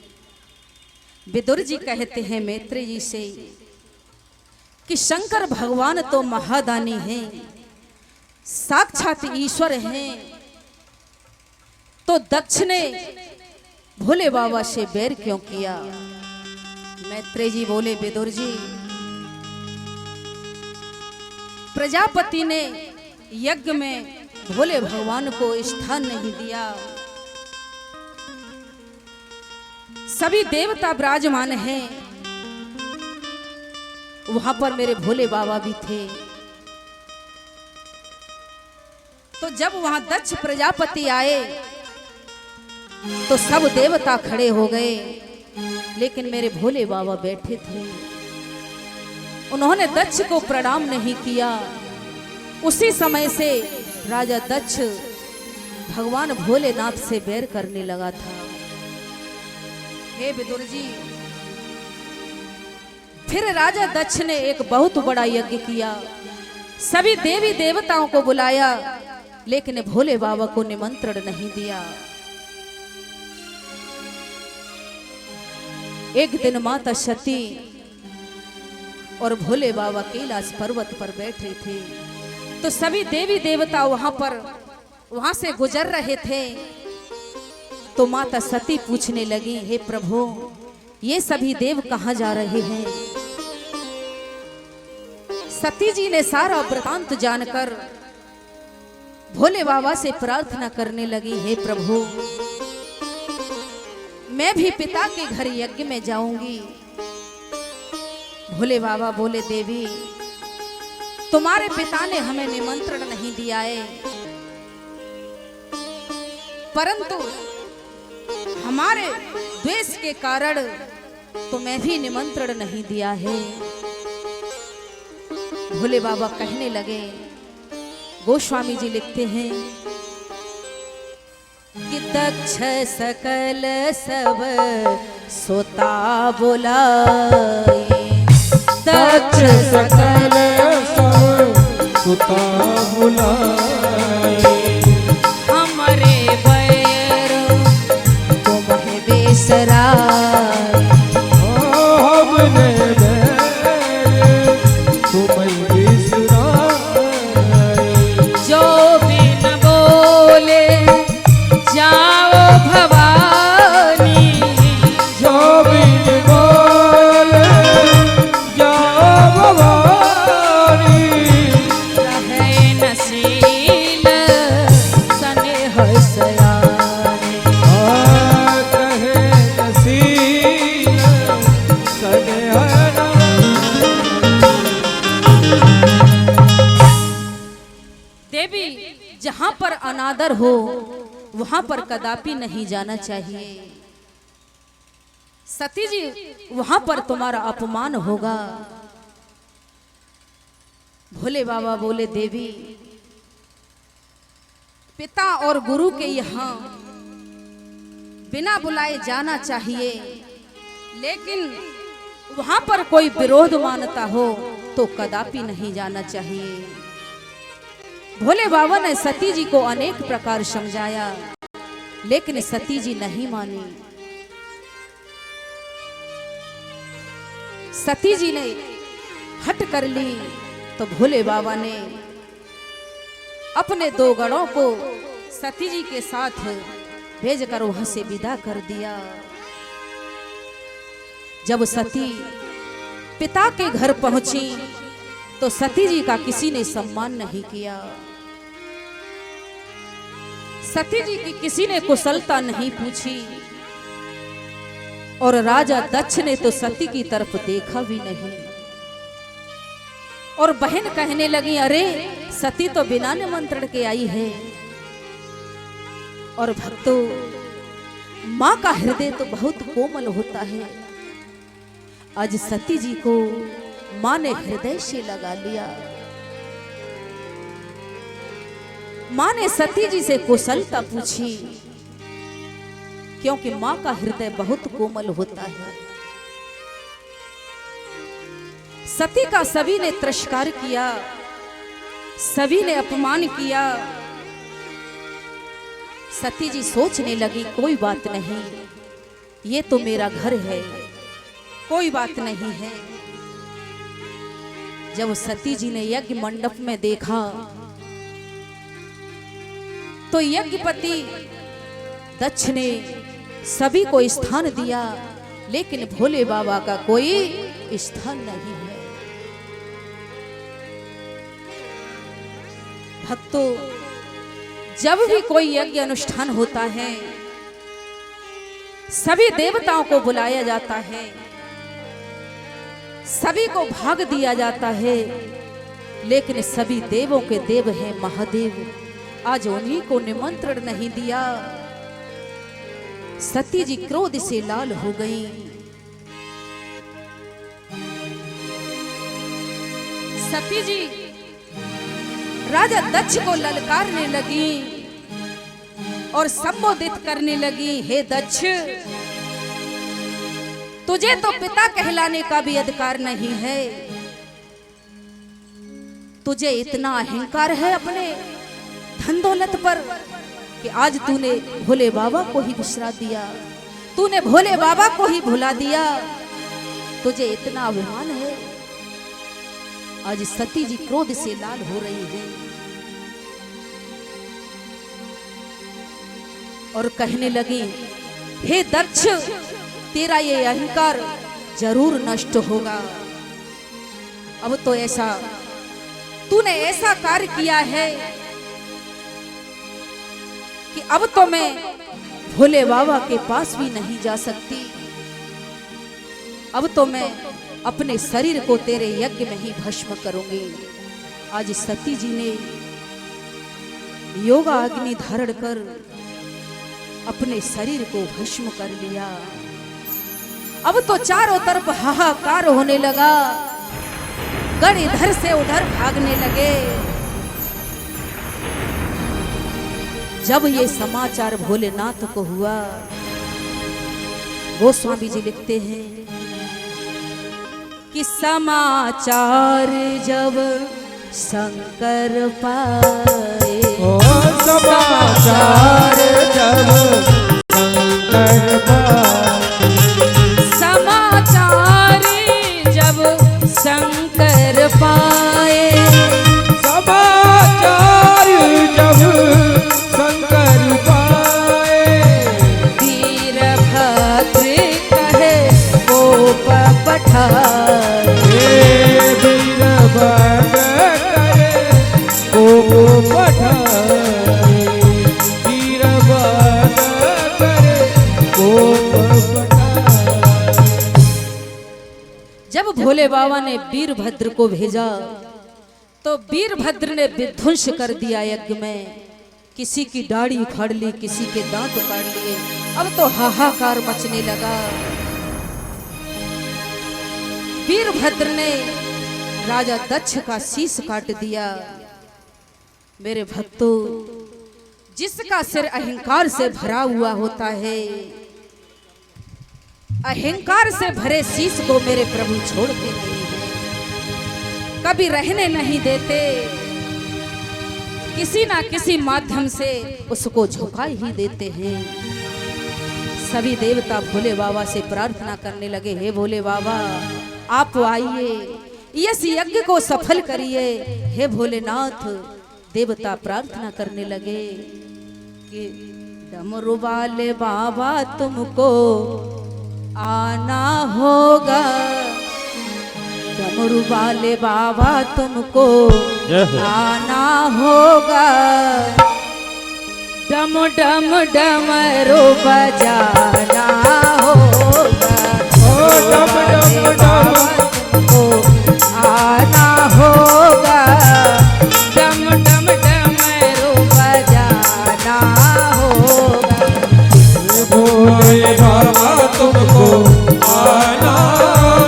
[SPEAKER 1] विदुर जी कहते हैं मैत्री जी से कि शंकर भगवान तो महादानी हैं, साक्षात ईश्वर हैं, तो दक्ष ने भोले बाबा से बैर क्यों किया? मैत्रेय जी बोले, विदुर जी, प्रजापति ने यज्ञ में भोले भगवान को स्थान नहीं दिया। सभी देवता विराजमान हैं, वहां पर मेरे भोले बाबा भी थे। तो जब वहां दक्ष प्रजापति आए तो सब देवता खड़े हो गए, लेकिन मेरे भोले बाबा बैठे थे। उन्होंने दक्ष को प्रणाम नहीं किया। उसी समय से राजा दक्ष भगवान भोलेनाथ से बैर करने लगा था। हे विदुर जी, फिर राजा दक्ष ने एक बहुत बड़ा यज्ञ किया, सभी देवी देवताओं को बुलाया, लेकिन भोले बाबा को निमंत्रण नहीं दिया। एक दिन माता सती और भोले बाबा कैलाश पर्वत पर बैठे थे, तो सभी देवी देवता वहां से गुजर रहे थे। तो माता सती पूछने लगी, हे प्रभु, ये सभी देव कहां जा रहे हैं? सती जी ने सारा वृतांत जानकर भोले बाबा से प्रार्थना करने लगी, हे प्रभु, मैं भी पिता के घर यज्ञ में जाऊंगी। भोले बाबा बोले, देवी, तुम्हारे पिता ने हमें निमंत्रण नहीं दिया है, परंतु हमारे द्वेष के कारण तुम्हें भी निमंत्रण नहीं दिया है। भोले बाबा कहने लगे, गोस्वामी जी लिखते हैं कि दक्ष सकल सब सोता बुलाए, दक्ष सकल
[SPEAKER 2] सब सुता बुलाए,
[SPEAKER 1] हमारे बैर तुम्हें बेसराए,
[SPEAKER 2] हमने बैर तुम्हें बिसराए,
[SPEAKER 1] जो बिन बोले जाओ भवानी,
[SPEAKER 2] जो बिन बोले जाओ भवानी,
[SPEAKER 1] रहे नसील स्नेह सयाने,
[SPEAKER 2] कहे नसीब सनेहा।
[SPEAKER 1] देवी, जहां पर अनादर हो वहां पर कदापि नहीं जाना चाहिए। सती जी, वहां पर तुम्हारा अपमान होगा। भोले बाबा बोले, देवी, पिता और गुरु के यहाँ बिना बुलाए जाना चाहिए, लेकिन वहां पर कोई विरोध मानता हो तो कदापि नहीं जाना चाहिए। भोले बाबा ने सती जी को अनेक प्रकार समझाया, लेकिन सती जी नहीं मानी। सती जी ने हट कर ली, तो भोले बाबा ने अपने दो गणों को सती जी के साथ भेजकर वहां से विदा कर दिया। जब सती पिता के घर पहुंची तो सती जी का किसी ने सम्मान नहीं किया। सती जी की किसी ने कुशलता नहीं पूछी, और राजा दक्ष ने तो सती की तरफ देखा भी नहीं। और बहन कहने लगी, अरे सती तो बिना निमंत्रण के आई है। और भक्तों, मां का हृदय तो बहुत कोमल होता है। आज सती जी को मां ने हृदय से लगा लिया। मां ने सती जी से कुशलता पूछी, क्योंकि मां का हृदय बहुत कोमल होता है। सती का सभी ने तिरस्कार किया, सभी ने अपमान किया। सती जी सोचने लगी, कोई बात नहीं, ये तो मेरा घर है, कोई बात नहीं है। जब सती जी ने यज्ञ मंडप में देखा तो यज्ञपति दक्ष ने सभी को स्थान दिया, लेकिन भोले बाबा का कोई स्थान नहीं है। भक्तों, जब भी कोई यज्ञ अनुष्ठान होता है, सभी देवताओं को बुलाया जाता है, सभी को भाग दिया जाता है, लेकिन सभी देवों के देव हैं महादेव, आज उन्हीं को निमंत्रण नहीं दिया। सती जी क्रोध से लाल हो गई। सती जी राजा दक्ष को ललकारने लगी और संबोधित करने लगी, हे दक्ष, तुझे तो पिता कहलाने का भी अधिकार नहीं है। तुझे इतना अहंकार है अपने धन दौलत पर कि आज तूने भोले बाबा को ही बिसरा दिया, तूने भोले बाबा को ही भुला दिया। तुझे इतना अभिमान है। आज सती जी क्रोध से लाल हो रही है और कहने लगी, हे दक्ष, तेरा ये अहंकार जरूर नष्ट होगा। अब तो ऐसा तूने ऐसा कार्य किया है कि अब तो मैं भोले बाबा के पास भी नहीं जा सकती। अब तो मैं अपने शरीर को तेरे यज्ञ में ही भस्म करूंगी। आज सती जी ने योगा अग्नि धारण कर अपने शरीर को भस्म कर लिया। अब तो चारों तरफ हाहाकार होने लगा, गण इधर से उधर भागने लगे। जब ये समाचार भोलेनाथ को हुआ, गोस्वामी जी लिखते हैं कि समाचार जब शंकर पाए,
[SPEAKER 2] समाचार जब शंकर पाए,
[SPEAKER 1] समाचार जब शंकर पाए,
[SPEAKER 2] समाचार जब शंकर पाए,
[SPEAKER 1] वीरभद्र कहे कोप पठाए,
[SPEAKER 2] वीरभद्र करे कोप पठाए, वीरभद्र करे कोप पठाए।
[SPEAKER 1] जब भोले बाबा ने वीरभद्र को भेजा तो वीरभद्र ने विध्वंस कर दिया यज्ञ में। किसी की दाढ़ी उखाड़ ली, किसी के दांत उखाड़ लिए। अब तो हाहाकार मचने लगा। वीरभद्र ने राजा दक्ष का शीश काट दिया। मेरे भक्तों, जिसका सिर अहंकार से भरा हुआ होता है, अहंकार से भरे शीश को मेरे प्रभु छोड़ते नहीं है, कभी रहने नहीं देते। किसी ना किसी माध्यम से उसको झुका ही देते हैं। सभी देवता भोले बाबा से प्रार्थना करने लगे, हे भोले बाबा, आप आइए, इस यज्ञ को सफल करिए। हे भोलेनाथ, देवता प्रार्थना करने लगे कि डमरू वाले बाबा तुमको आना होगा, डमरू वाले बाबा तुमको आना होगा, डम डम डमरू बजाना होगा,
[SPEAKER 2] डम डम डम
[SPEAKER 1] तुमको आना होगा, डम डम डमरू बजाना होगा।
[SPEAKER 2] भोले बाबा तुमको आना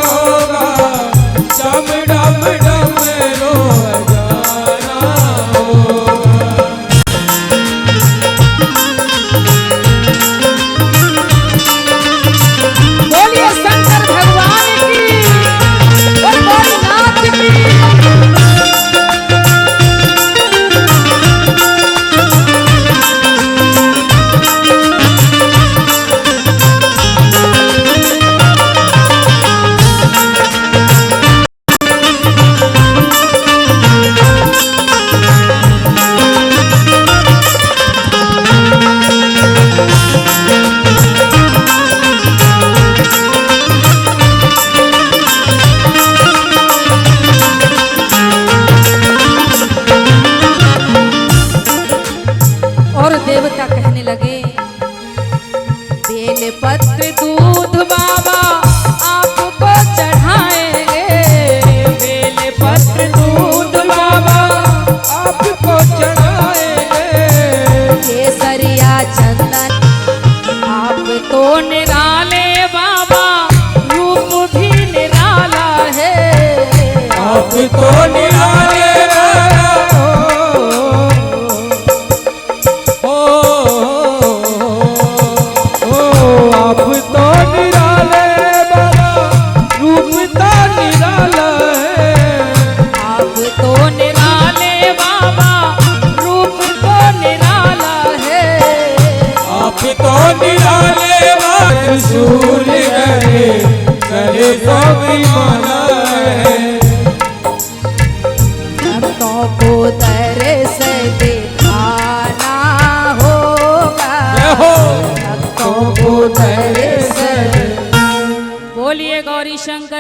[SPEAKER 2] होगा, डम डम डमरू बजाना होगा।
[SPEAKER 3] बोलिए शंकर भगवान की।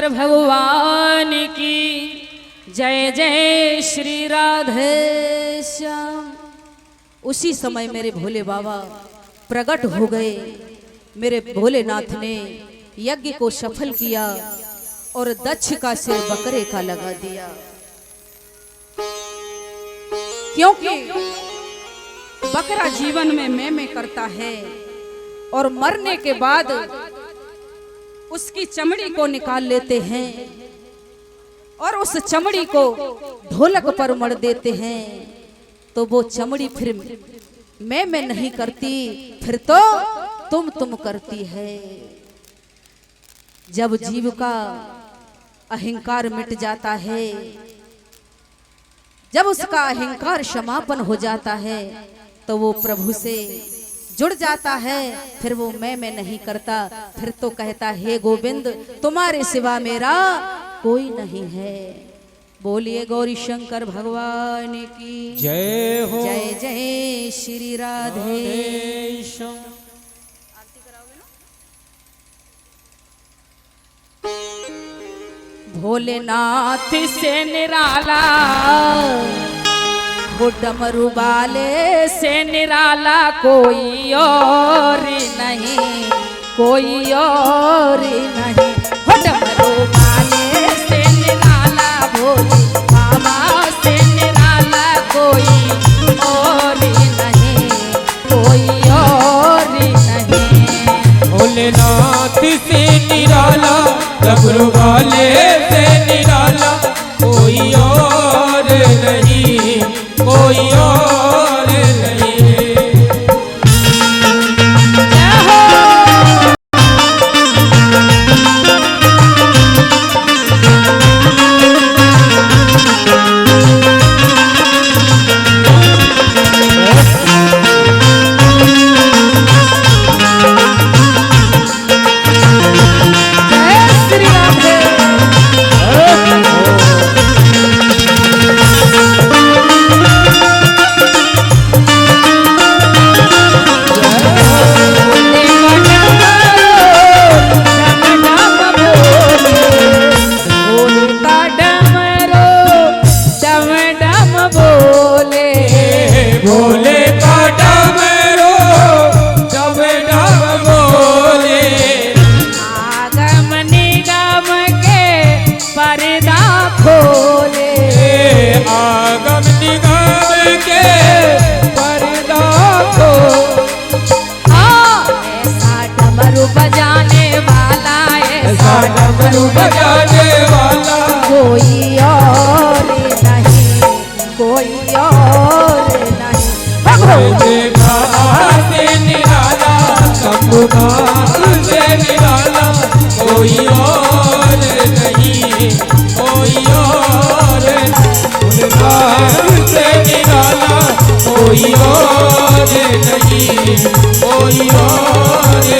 [SPEAKER 3] शंकर भगवान की जय जय श्री राधे श्याम।
[SPEAKER 1] उसी समय मेरे भोले बाबा प्रकट हो गए। मेरे भोलेनाथ ने यज्ञ को सफल किया और दक्ष का सिर बकरे का लगा दिया, क्योंकि बकरा जीवन में मैं करता है और मरने के बाद उसकी चमड़ी को निकाल लेते हैं और उस चमड़ी को ढोलक पर मढ़ देते हैं, तो वो चमड़ी फिर मैं नहीं करती, फिर तो तुम करती है। जब जीव का अहंकार मिट जाता है, जब उसका अहंकार समापन हो जाता है, तो वो प्रभु से जुड़ जाता है। फिर वो मैं नहीं करता, फिर तो कहता है गोविंद तुम्हारे सिवा मेरा कोई नहीं है। बोलिए गौरी शंकर भगवान की
[SPEAKER 2] जय हो।
[SPEAKER 1] जय जय श्री राधे। भोलेनाथ
[SPEAKER 3] से निराला
[SPEAKER 1] वो डमरू वाले
[SPEAKER 3] से निराला कोई और नहीं,
[SPEAKER 1] कोई और नहीं। वो डमरू वाले
[SPEAKER 3] से निराला
[SPEAKER 1] भोले
[SPEAKER 3] बाबा से निराला कोई
[SPEAKER 1] और नहीं, कोई और नहीं।
[SPEAKER 2] भोलेनाथ से निराला डमरू वाले से निराला कोई और नहीं, कोई और नहीं।
[SPEAKER 1] बजाने वाला कोई और नहीं, कोई और नहीं।
[SPEAKER 2] से निराला से निराला कोई और नहीं, कोई और से निराला कोई और नहीं, कोई और